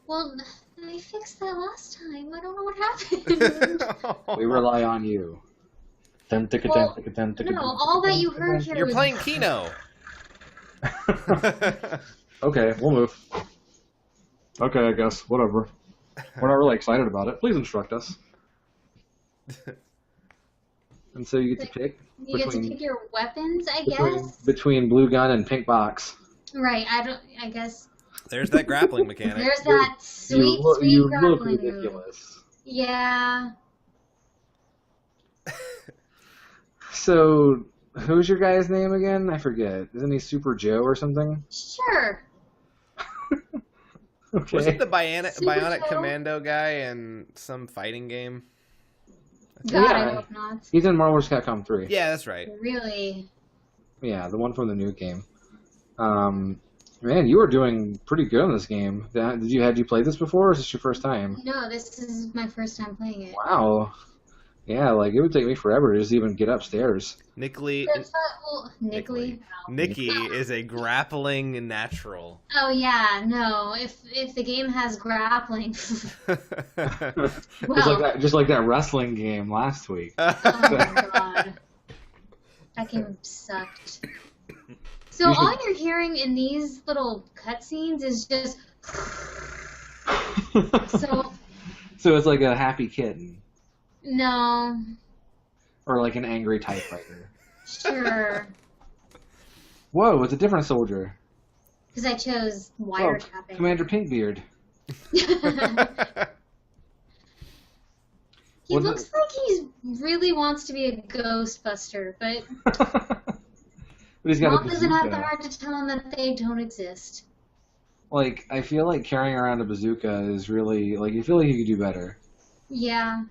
Well, I fixed that last time. I don't know what happened. We rely on you. Well, no, all that you heard here You're was... playing Kino. Okay, we'll move. Okay, I guess. Whatever. We're not really excited about it. Please instruct us. And so you get to pick. You get to pick your weapons, I between, guess? between blue gun and pink box. Right, I guess. There's that grappling mechanic. There's that sweet you look grappling move. ridiculous. Yeah. So, who's your guy's name again? I forget. Isn't he Super Joe or something? Sure. Okay. Wasn't the Bionic Super Joe? Commando guy in some fighting game? God, Yeah. I hope not. He's in Marvel vs. Capcom 3. Yeah, that's right. Really? Yeah, the one from the new game. Man, you were doing pretty good in this game. Had you played this before, or is this your first time? No, this is my first time playing it. Wow. Yeah, like, it would take me forever to just even get upstairs. Nikki is a grappling natural. Oh yeah, no. If the game has grappling, well, Just like that wrestling game last week. oh my god, that game sucked. So all you're hearing in these little cutscenes is just so. So it's like a happy kitten, No, or like an angry typewriter. sure, Whoa, it's a different soldier. because I chose Oh, wiretapping. Commander Pinkbeard. He What's looks like he really wants to be a Ghostbuster, but But he's got Mom a doesn't have the bazooka. heart to tell him that they don't exist. Like, I feel like carrying around a bazooka is really, like, you feel like you could do better. Yeah,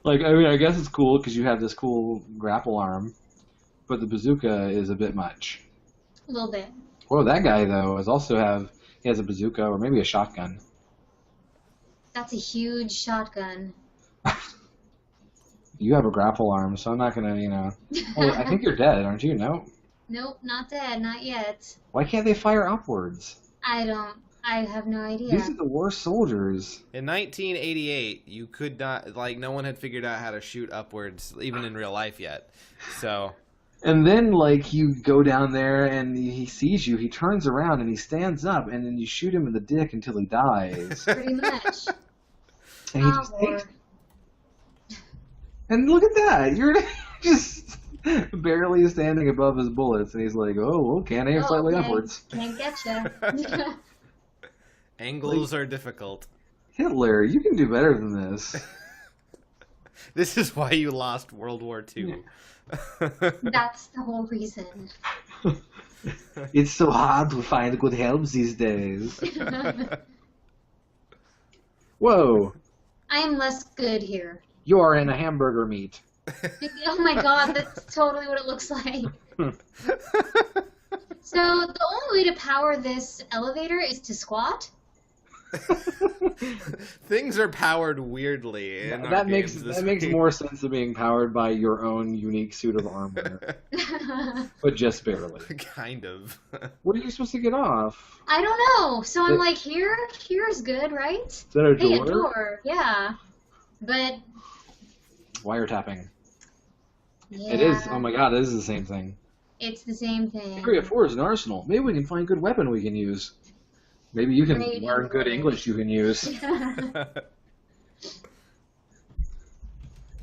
Like, I mean, I guess it's cool because you have this cool grapple arm, but the bazooka is a bit much. a little bit. Whoa, that guy, though, he has a bazooka or maybe a shotgun. That's a huge shotgun. You have a grapple arm, so I'm not gonna, Oh, I think you're dead, aren't you? No? Nope, not dead, not yet. Why can't they fire upwards? I have no idea. These are the worst soldiers. In 1988, you could not, like, no one had figured out how to shoot upwards, even in real life yet. So, And then, like, you go down there and he sees you, he turns around and he stands up, and then you shoot him in the dick until he dies. Pretty much. And he just takes. And look at that! You're just barely standing above his bullets, and he's like, oh, can't aim slightly okay. upwards. Can't get ya. angles are difficult. Hitler, you can do better than this. This is why you lost World War II. That's the whole reason. It's so hard to find good helms these days. Whoa, I am less good here. you're in a hamburger meat. Oh my god, that's totally what it looks like. So the only way to power this elevator is to squat? Things are powered weirdly. In our That makes games this week. more sense than being powered by your own unique suit of armor, but just barely. Kind of. What are you supposed to get off? I don't know. So I'm like, here's good, right? Is that a Hey, door? a door, yeah. But Wiretapping. yeah, It is. Oh my god, this is the same thing. it's the same thing. Area 4 is an arsenal. Maybe we can find a good weapon we can use. Maybe you can Great learn good English you can use.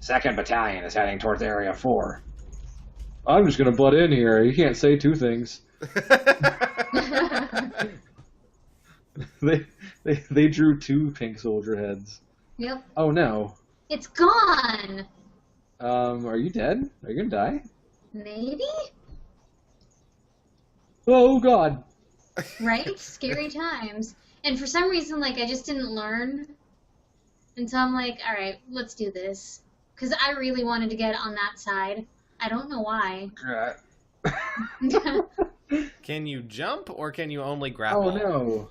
2nd Battalion is heading towards Area 4. I'm just going to butt in here. You can't say two things. They drew 2 pink soldier heads. Yep. Oh no. It's gone. Are you dead? Are you going to die? Maybe? Oh god. Right? Scary times. And for some reason, like, I just didn't learn. And so I'm like, alright, let's do this. Because I really wanted to get on that side. I don't know why. Can you jump or can you only grapple? Oh no.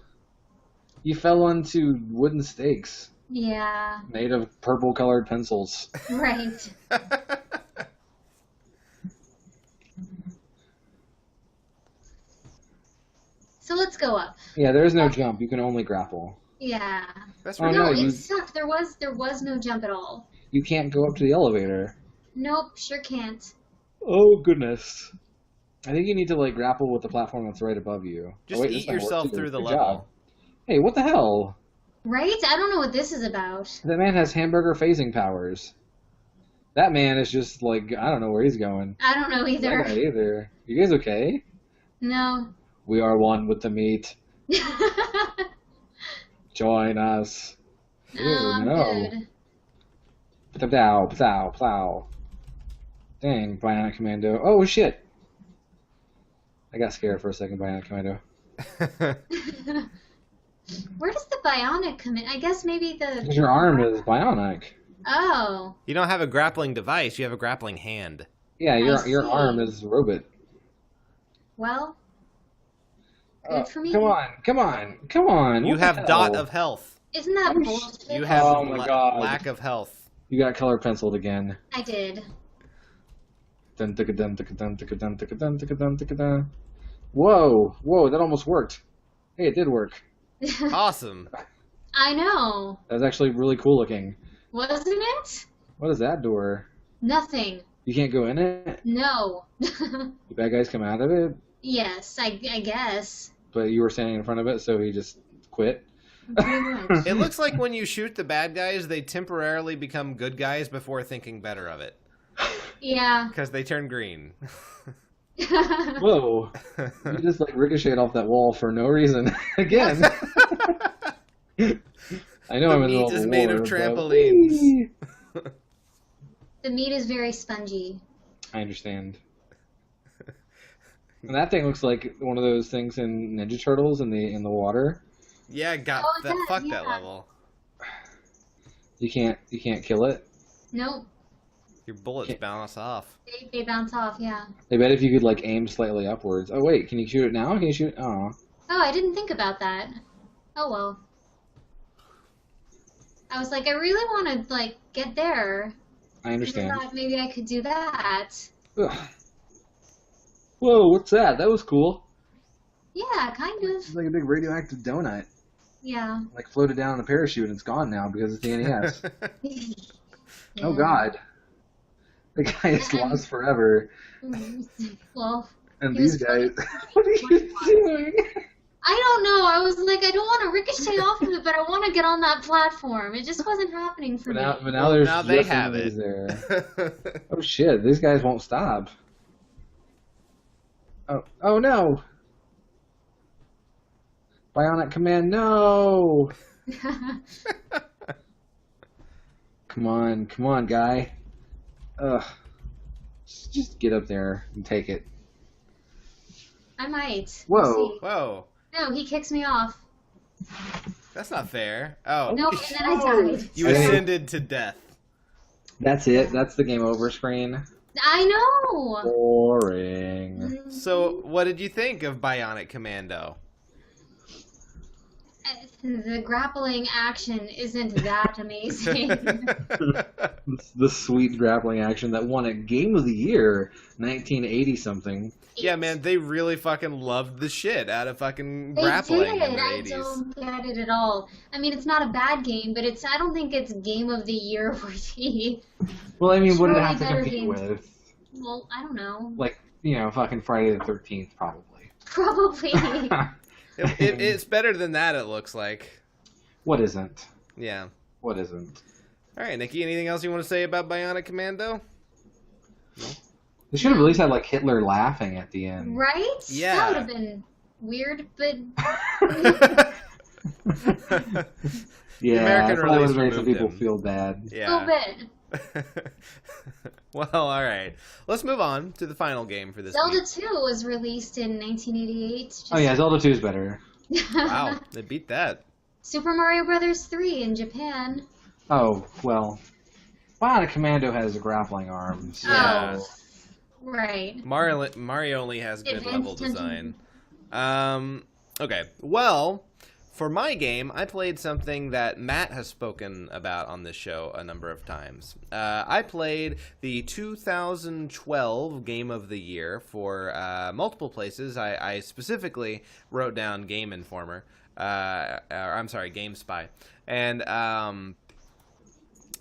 You fell onto wooden stakes. Yeah. Made of purple-colored pencils. Right. So let's go up. Yeah, there is no jump. You can only grapple. Yeah. That's Oh, right. No, no, you- it sucked. There was no jump at all. You can't go up to the elevator. Nope, sure can't. Oh, goodness. I think you need to, like, grapple with the platform that's right above you. Just this eat might work, yourself too. through the Good level. job. Hey, what the hell? Right? I don't know what this is about. That man has hamburger phasing powers. That man is just, like, I don't know where he's going. I don't know That guy either. either. You guys okay? No. We are one with the meat. Join us. Ew, I'm no. good. Plow, plow, plow. Dang, Bionic Commando. Oh, shit. I got scared for a second, Bionic Commando. Where does the bionic come in? I guess maybe the... Because your arm is bionic. Oh. You don't have a grappling device. You have a grappling hand. Yeah, your I see. arm is robot. Well, good for me. Come on, come on, come on. You What the have dot hell? of health. Isn't that I'm bullshit? You have Oh my God. lack of health. You got color penciled again. I did. Dun, ticka, dun, ticka, dun, ticka, dun, ticka, dun, ticka, dun, ticka, dun. Whoa, whoa, that almost worked. Hey, it did work. Awesome. I know. That was actually really cool looking. Wasn't it? What is that door? Nothing. You can't go in it? No. The bad guys come out of it? Yes, I guess. But you were standing in front of it, so he just quit? Pretty much. It looks like when you shoot the bad guys, they temporarily become good guys before thinking better of it. Yeah. Because they turn green. Whoa. You just like ricocheted off that wall for no reason. Again. I know The I'm in the meat middle is of a made of war, but- trampolines. Whee! The meat is very spongy. I understand. And that thing looks like one of those things in Ninja Turtles in the water. Yeah, got Oh, that. yeah, Fuck that yeah. level. You can't kill it. Nope. Your bullets bounce off. They bounce off, yeah. I bet if you could like aim slightly upwards. Oh wait, can you shoot it now? Can you shoot? Oh, Oh, I didn't think about that. Oh well. I was like, I really want to like get there. I I understand. thought maybe I could do that. Ugh. Whoa, what's that? That was cool. Yeah, kind It's of. like a big radioactive donut. Yeah. Like floated down on a parachute and it's gone now because it's the NES. Oh Yeah. God. The guy is lost forever. Well, And He was these guys, what are you doing? I don't know. I was like, I don't want to ricochet off of it, but I want to get on that platform. It just wasn't happening for But me. now there's now they just have enemies it. there. Oh shit, these guys won't stop. Oh no! Bionic Command, no! Come on, guy. Ugh. Just get up there and take it. I might. Whoa. We'll see. Whoa. No, he kicks me off. That's not fair. Oh. No, and then I died. You Hey. ascended to death. That's it. That's the game over screen. I know. Boring. So, what did you think of Bionic Commando? The grappling action isn't that amazing. The sweet grappling action that won a Game of the Year, 1980 something. Yeah, man, they really fucking loved the shit out of fucking They grappling did. in the I 80s. don't get it at all. I mean, it's not a bad game, but I don't think it's Game of the Year worthy. Well, I mean, what did it Surely have to better compete games. with? Well, I don't know. Like, fucking Friday the 13th, probably. Probably. It's better than that, it looks like. What isn't? Yeah. What isn't? All right, Nikki, anything else you want to say about Bionic Commando? They should have at least had, like, Hitler laughing at the end. Right? Yeah. That would have been weird, but Yeah, American that would release have made some removed people him. feel bad. a little Yeah. bit. Well, all right. Let's move on to the final game for this Zelda week. 2 was released in 1988. Just Oh, yeah, Zelda 2 is better. Wow, they beat that. Super Mario Brothers 3 in Japan. Oh, well. Bionic Commando has a grappling arm, so... Yeah. Oh. Right. Mario only has good Advanced level attention. design. Okay. Well, For my game, I played something that Matt has spoken about on this show a number of times. I played the 2012 Game of the Year for multiple places. I specifically wrote down GameInformer. I'm sorry, GameSpy. And,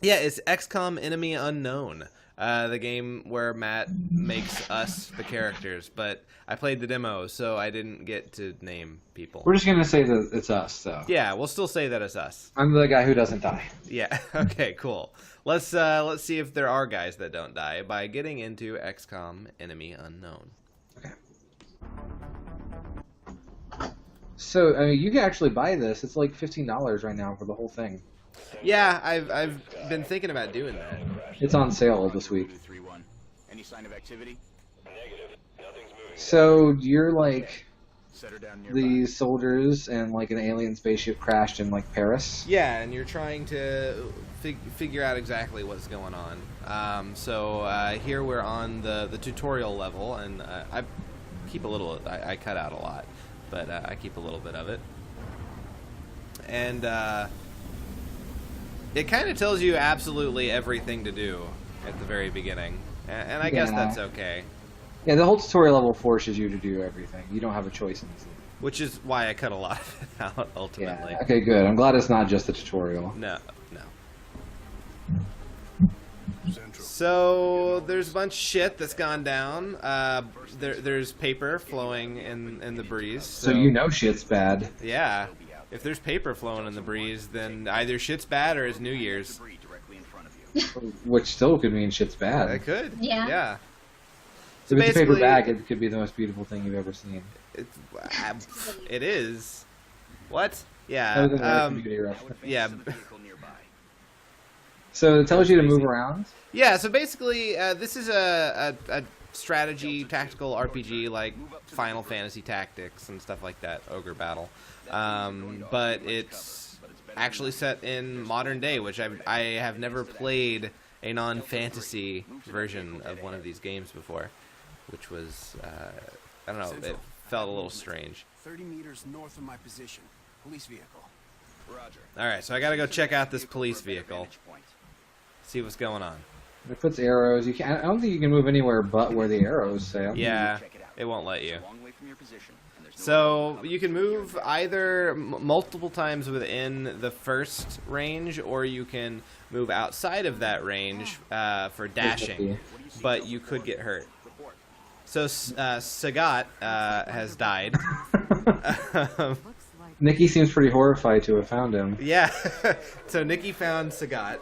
yeah, it's XCOM Enemy Unknown. The game where Matt makes us the characters, but I played the demo, so I didn't get to name people. We're just gonna say that it's us, though. Yeah, we'll still say that it's us. I'm the guy who doesn't die. Yeah. Okay. Cool. Let's see if there are guys that don't die by getting into XCOM Enemy Unknown. Okay. So, I mean, you can actually buy this. It's like $15 right now for the whole thing. Yeah, I've been thinking about doing that. It's on sale this week. 3-1. Any sign of activity? Negative. Nothing's moving. So you're like Set her down nearby. these soldiers and like an alien spaceship crashed in like Paris. Yeah, and you're trying to figure out exactly what's going on. So here we're on the tutorial level, and I keep a little. I cut out a lot, but I keep a little bit of it. And it kind of tells you absolutely everything to do at the very beginning, and I guess that's okay. Yeah, the whole tutorial level forces you to do everything. You don't have a choice in this. Which is why I cut a lot of it out ultimately. Yeah. Okay, good. I'm glad it's not just the tutorial. No. So there's a bunch of shit that's gone down. There's paper flowing in the breeze. So you know shit's bad. Yeah. If there's paper flowing in the breeze, then either shit's bad or it's New Year's. Which still could mean shit's bad. It could. Yeah. Yeah. So if it's a paper bag, it could be the most beautiful thing you've ever seen. It is. What? That was a Yeah. beauty reference. Yeah. So it tells you to move around? Yeah, so basically, this is a strategy, tactical RPG like Final Fantasy Tactics and stuff like that, Ogre Battle. But it's actually set in modern day, which I have never played a non-fantasy version of one of these games before, which was, I don't know, it felt a little strange. 30 meters north of my position. Police vehicle. Roger. Alright, so I gotta go check out this police vehicle. See what's going on. It puts arrows. You can. I don't think you can move anywhere but where the arrows say. Yeah, it won't let you. So you can move either multiple times within the first range, or you can move outside of that range for dashing, but you could get hurt. So Sagat has died. Nikki seems pretty horrified to have found him. Yeah, so Nikki found Sagat.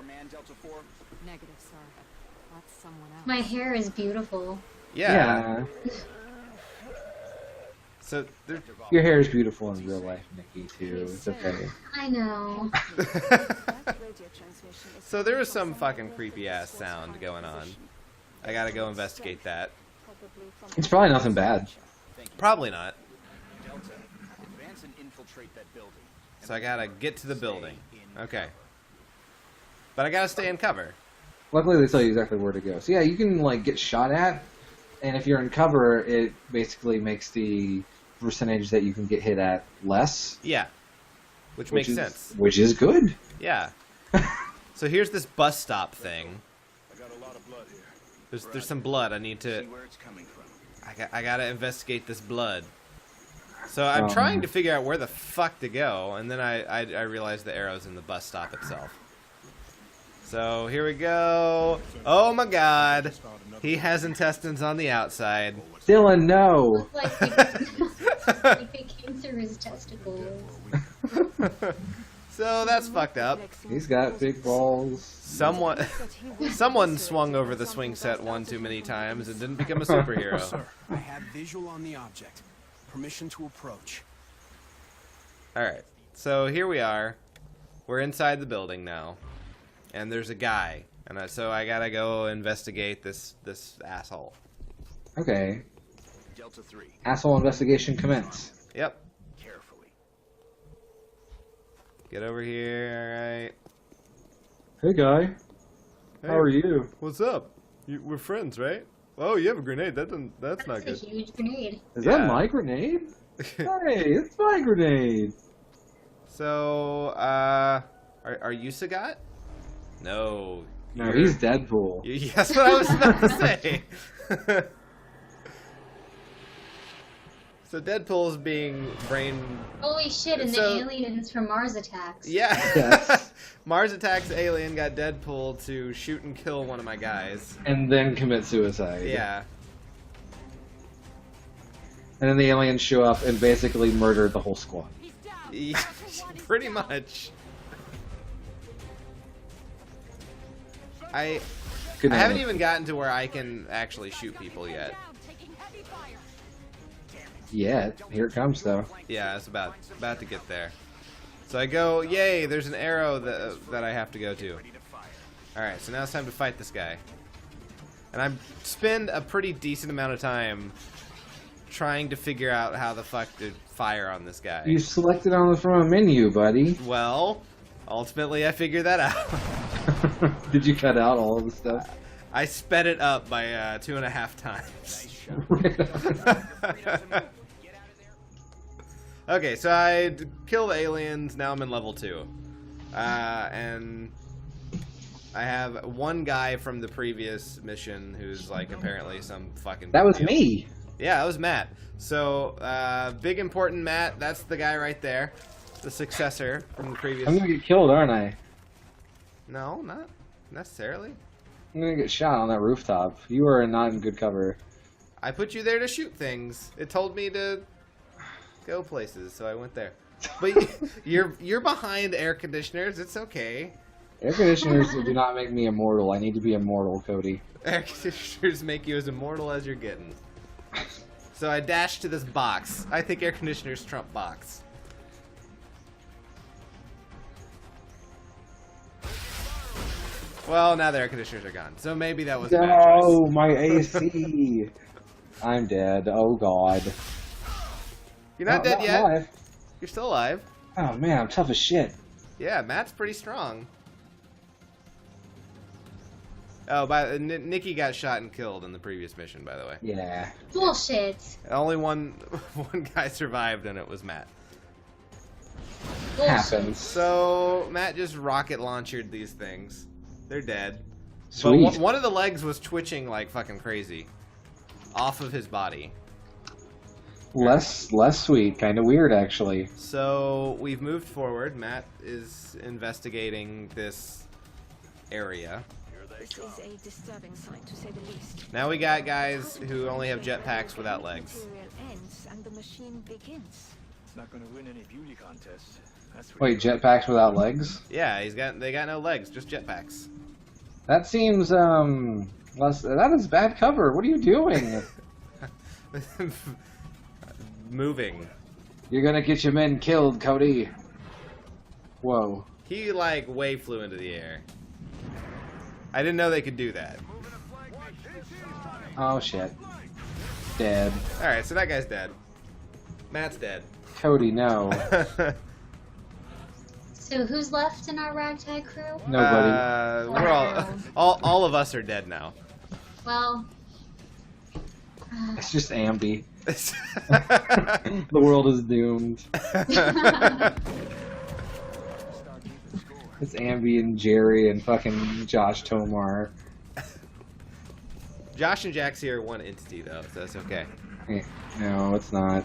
Negative, sir. That's someone else. My hair is beautiful. Yeah. So Your hair is beautiful in real life, Nikki, too. It's okay. I know. So there was some fucking creepy ass sound going on. I gotta go investigate that. It's probably nothing bad. Probably not. Delta, advance and infiltrate that building. So I gotta get to the building. Okay. But I gotta stay in cover. Luckily, they tell you exactly where to go. So yeah, you can like get shot at, and if you're in cover, it basically makes the percentage that you can get hit at less. Yeah. Which makes sense. Which is good. Yeah. So here's this bus stop thing. I got a lot of blood here. There's some blood. I need to. See where it's coming from. I gotta investigate this blood. So I'm trying to figure out where the fuck to go, and then I realized the arrow's in the bus stop itself. So here we go. Oh my god. He has intestines on the outside. Dylan, no. Like they came through his testicles. So that's fucked up. He's got big balls. Someone swung over the swing set one too many times and didn't become a superhero. Sir, I have visual on the object. Permission to approach. Alright, so here we are. We're inside the building now. And there's a guy. And so I gotta go investigate this asshole. Okay. Delta 3. Asshole investigation commence. Yep. Carefully. Get over here, alright. Hey, guy. How are you? What's up? We're friends, right? Oh, you have a grenade. That's not That's good. a huge grenade. Is Yeah. that my grenade? Hey, it's my grenade. So, are you Sagat? No. No, he's Deadpool. That's what I was about to say. So Deadpool's being brain... Holy shit, and the aliens from Mars attacks. Yeah. Yes. Mars Attacks alien got Deadpool to shoot and kill one of my guys. And then commit suicide. Yeah. And then the aliens show up and basically murder the whole squad. Pretty much. I haven't even gotten to where I can actually shoot people yet. Yeah, here it comes though. Yeah, it's about to get there. So I go, yay, there's an arrow that I have to go to. Alright, so now it's time to fight this guy. And I spend a pretty decent amount of time trying to figure out how the fuck to fire on this guy. You selected on the front menu, buddy. Well, ultimately I figured that out. Did you cut out all of the stuff? I sped it up by 2.5 times. Okay, so I killed aliens, now I'm in level 2. And I have one guy from the previous mission who's like apparently some fucking... That was deal. me! Yeah, that was Matt. So, big important Matt, that's the guy right there. The successor from the previous... I'm gonna get killed, aren't I? No, not necessarily. I'm gonna get shot on that rooftop. You are not in good cover. I put you there to shoot things. It told me to go places, so I went there. But you're behind air conditioners. It's okay. Air conditioners do not make me immortal. I need to be immortal, Cody. Air conditioners make you as immortal as you're getting. So I dashed to this box. I think air conditioners trump box. Well, now the air conditioners are gone. So maybe that was a bad choice. No, my AC. I'm dead. Oh god. You're not dead yet. Alive. You're still alive. Oh man, I'm tough as shit. Yeah, Matt's pretty strong. Oh, Nikki got shot and killed in the previous mission, by the way. Yeah. Bullshit. Only one guy survived, and it was Matt. Bullshit. Happens. So Matt just rocket launched these things. They're dead. Sweet. But one of the legs was twitching like fucking crazy off of his body. Less sweet. Kind of weird, actually. So we've moved forward. Matt is investigating this area. This is a disturbing sight, to say the least. Now we got guys who only have jetpacks without legs. Material ends and the machine begins. It's not going to win any beauty contests. That's Wait, jetpacks without legs? Yeah, they got no legs, just jetpacks. That seems less. That is bad cover. What are you doing? Moving. You're gonna get your men killed, Cody. Whoa. He like way flew into the air. I didn't know they could do that. Oh shit. Dead. Alright, so that guy's dead. Matt's dead. Cody, no. So who's left in our ragtag crew? Nobody. We're all of us are dead now. Well, It's just Ambi. The world is doomed. It's Ambi and Jerry and fucking Josh Tomar. Josh and Jaxie are one entity though, so that's okay. No, it's not.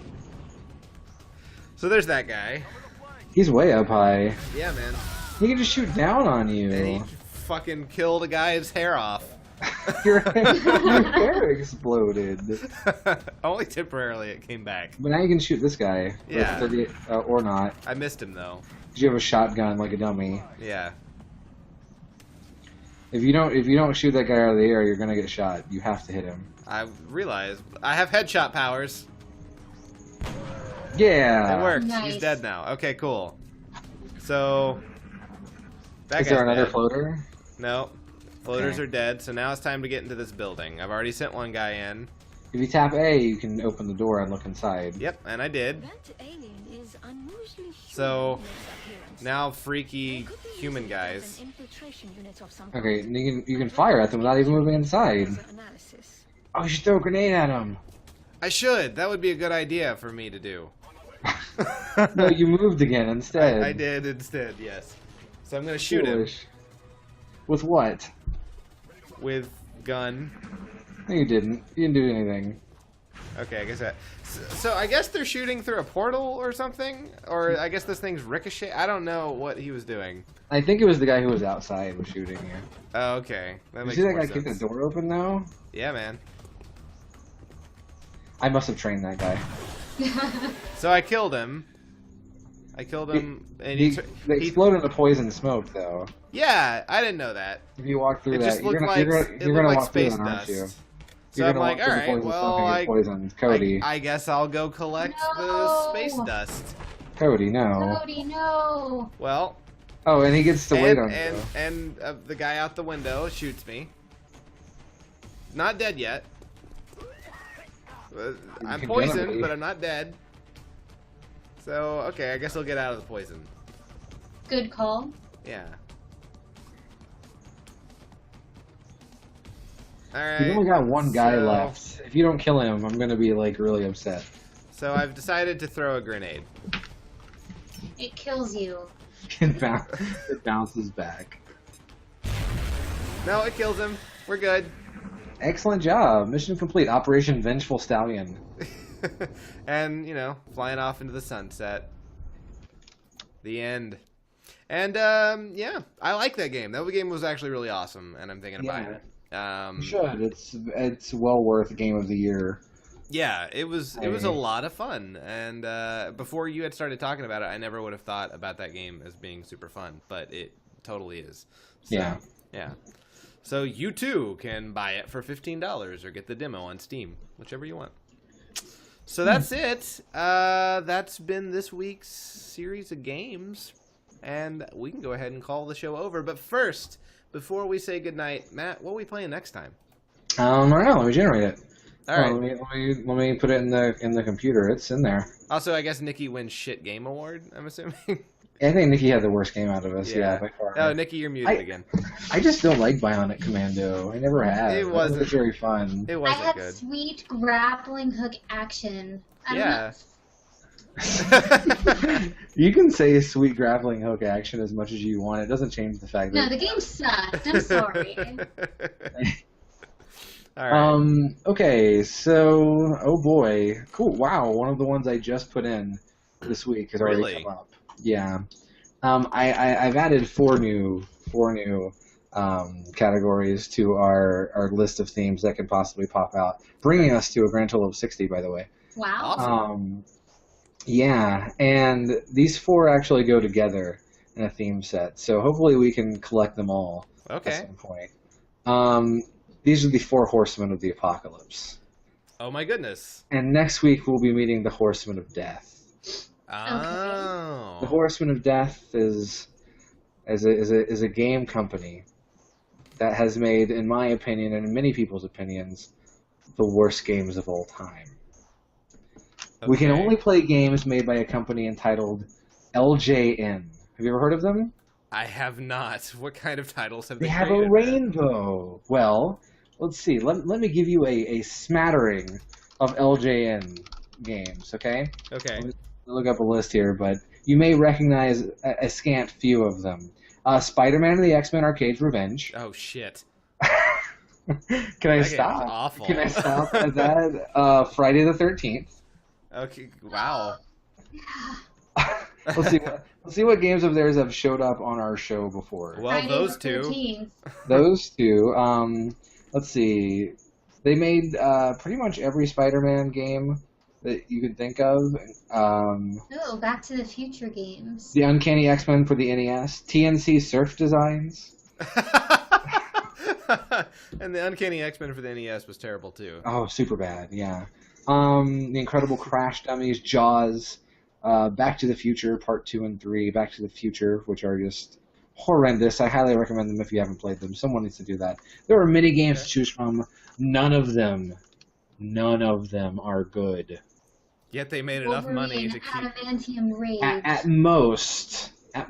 So there's that guy. He's way up high. Yeah, man. He can just shoot down on And he you. fucking killed a guy's hair off. Your hair exploded. Only temporarily it came back. But now you can shoot this guy. with Yeah. 30 or not. I missed him though. 'Cause you have a shotgun like a dummy. Yeah. If you don't shoot that guy out of the air, you're gonna get shot. You have to hit him. I realized I have headshot powers. Yeah. It worked. Nice. He's dead now. Okay, cool. So that Is there guy's another dead. floater? No. Floaters Okay. are dead, so now it's time to get into this building. I've already sent one guy in. If you tap A, you can open the door and look inside. Yep, and I did. That alien is unusually human So, in its appearance. Now freaky Could be human used as guys. an infiltration unit of some Okay, kind. and you can fire at them without even moving inside. Further analysis. Oh, you should throw a grenade at them. I should. That would be a good idea for me to do. No, you moved again instead. I did instead, yes. So I'm going to shoot him Foolish. With what? with gun. No, you didn't. You didn't do anything. Okay, I guess that. So I guess they're shooting through a portal or something? Or I guess this thing's ricochet? I don't know what he was doing. I think it was the guy who was outside was shooting you. Oh, okay. That You makes see that more guy sense. kick the door open now? Yeah, man. I must have trained that guy. So I killed him. And They explode into poison smoke, though. Yeah, I didn't know that. If you walk through It that, just looked like walk through space that, aren't you? dust. So You're I'm gonna like, walk all through the right, poison well, smoke and get poisoned. Cody. I guess I'll go collect the No. space dust. Cody, no. Cody, no. Well, Oh, and he gets to wait on you. and the guy out the window shoots me. Not dead yet. I'm can poisoned, generally- but I'm not dead. So, okay, I guess I'll get out of the poison. Good call. Yeah. You've Alright. only got one guy so- left. If you don't kill him, I'm gonna be like really upset. So I've decided to throw a grenade. It kills you. It bounces back. No, it kills him. We're good. Excellent job. Mission complete. Operation Vengeful Stallion. And, you know, flying off into the sunset. The end. And, yeah, I like that game. That game was actually really awesome, and I'm thinking of buying it. You should. It's well worth Game of the Year. Yeah, it was a lot of fun. And before you had started talking about it, I never would have thought about that game as being super fun, but it totally is. So, Yeah. Yeah. So you too can buy it for $15 or get the demo on Steam, whichever you want. So that's it. That's been this week's series of games, and we can go ahead and call the show over. But first, before we say goodnight, Matt, what are we playing next time? I don't know. Let me generate it. All right. Let me put it in the computer. It's in there. Also, I guess Nikki wins shit game award. I'm assuming. I think Nikki had the worst game out of us. Yeah, by far. Oh, Nikki, you're muted again. I just don't like Bionic Commando. I never have. It wasn't very fun. It I wasn't had good. sweet grappling hook action. I don't Yeah. know. You can say sweet grappling hook action as much as you want. It doesn't change the fact No, that. the game sucked. I'm sorry. All right. Okay, so oh boy, cool. Wow, one of the ones I just put in this week has already Really? come up. Yeah. I've added four new categories to our list of themes that could possibly pop out, bringing us to a grand total of 60, by the way. Wow. Awesome. Yeah, and these four actually go together in a theme set, so hopefully we can collect them all Okay. at some point. These are the four horsemen of the apocalypse. Oh my goodness. And next week we'll be meeting the Horsemen of Death. Oh. The Horsemen of Death is a game company that has made, in my opinion and in many people's opinions, the worst games of all time. We can Okay. only play games made by a company entitled LJN. Have you ever heard of them? I have not. What kind of titles have They they have created? a rainbow. Well, let's see. Let me give you a smattering of LJN games, okay? Okay. Look up a list here, but you may recognize a scant few of them. Spider-Man and the X-Men Arcade's Revenge. Oh shit. Can I That stop? game's awful. Can I stop at that? Friday the 13th. Okay. Wow. Let's see what games of theirs have showed up on our show before. Well, Friday those the two. 13th. Those two. Let's see. They made pretty much every Spider-Man game that you could think of. Oh, Back to the Future games. The Uncanny X-Men for the NES. TNC Surf Designs. And the Uncanny X-Men for the NES was terrible too. Oh, super bad, yeah. The Incredible Crash Dummies, Jaws, Back to the Future Part 2 and 3, Back to the Future, which are just horrendous. I highly recommend them if you haven't played them. Someone needs to do that. There are many games to choose from. None of them are good. Yet they made enough money Wolverine, to keep. Adamantium Rage. At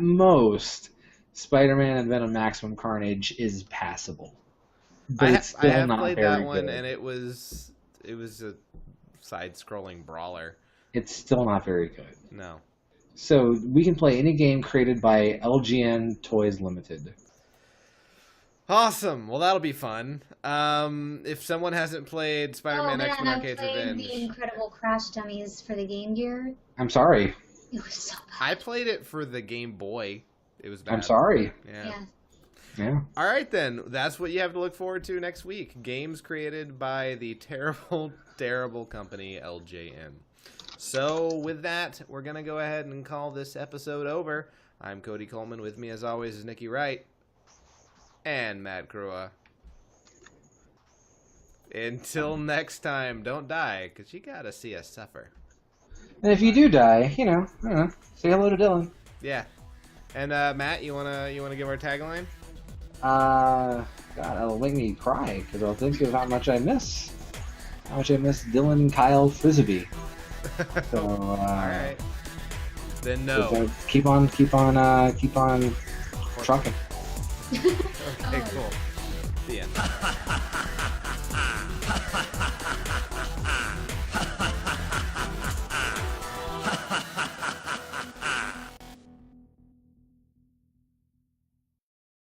most, Spider-Man and Venom Maximum Carnage is passable. But it's I still have not played very that one, good. and it was a side-scrolling brawler. it's still not very good. No. So we can play any game created by LGN Toys Limited. Awesome. Well, that'll be fun. If someone hasn't played Spider-Man Oh X Men man, I Arcade's played Revenge, the Incredible Crash Dummies for the Game Gear. I'm sorry. It was so bad. I played it for the Game Boy. It was bad. I'm sorry. Yeah. Yeah. All right, then. That's what you have to look forward to next week. Games created by the terrible, terrible company LJN. So with that, we're going to go ahead and call this episode over. I'm Cody Coleman. With me, as always, is Nikki Wright and Matt Crua. Until next time, don't die, because you got to see us suffer. And if you do die, I don't know, say hello to Dylan. Yeah. And Matt, you wanna give our tagline? God, that'll make me cry because I'll think of how much I miss Dylan Kyle Frisbee. So, All right. Then no. So keep on trucking. Okay, cool. The end.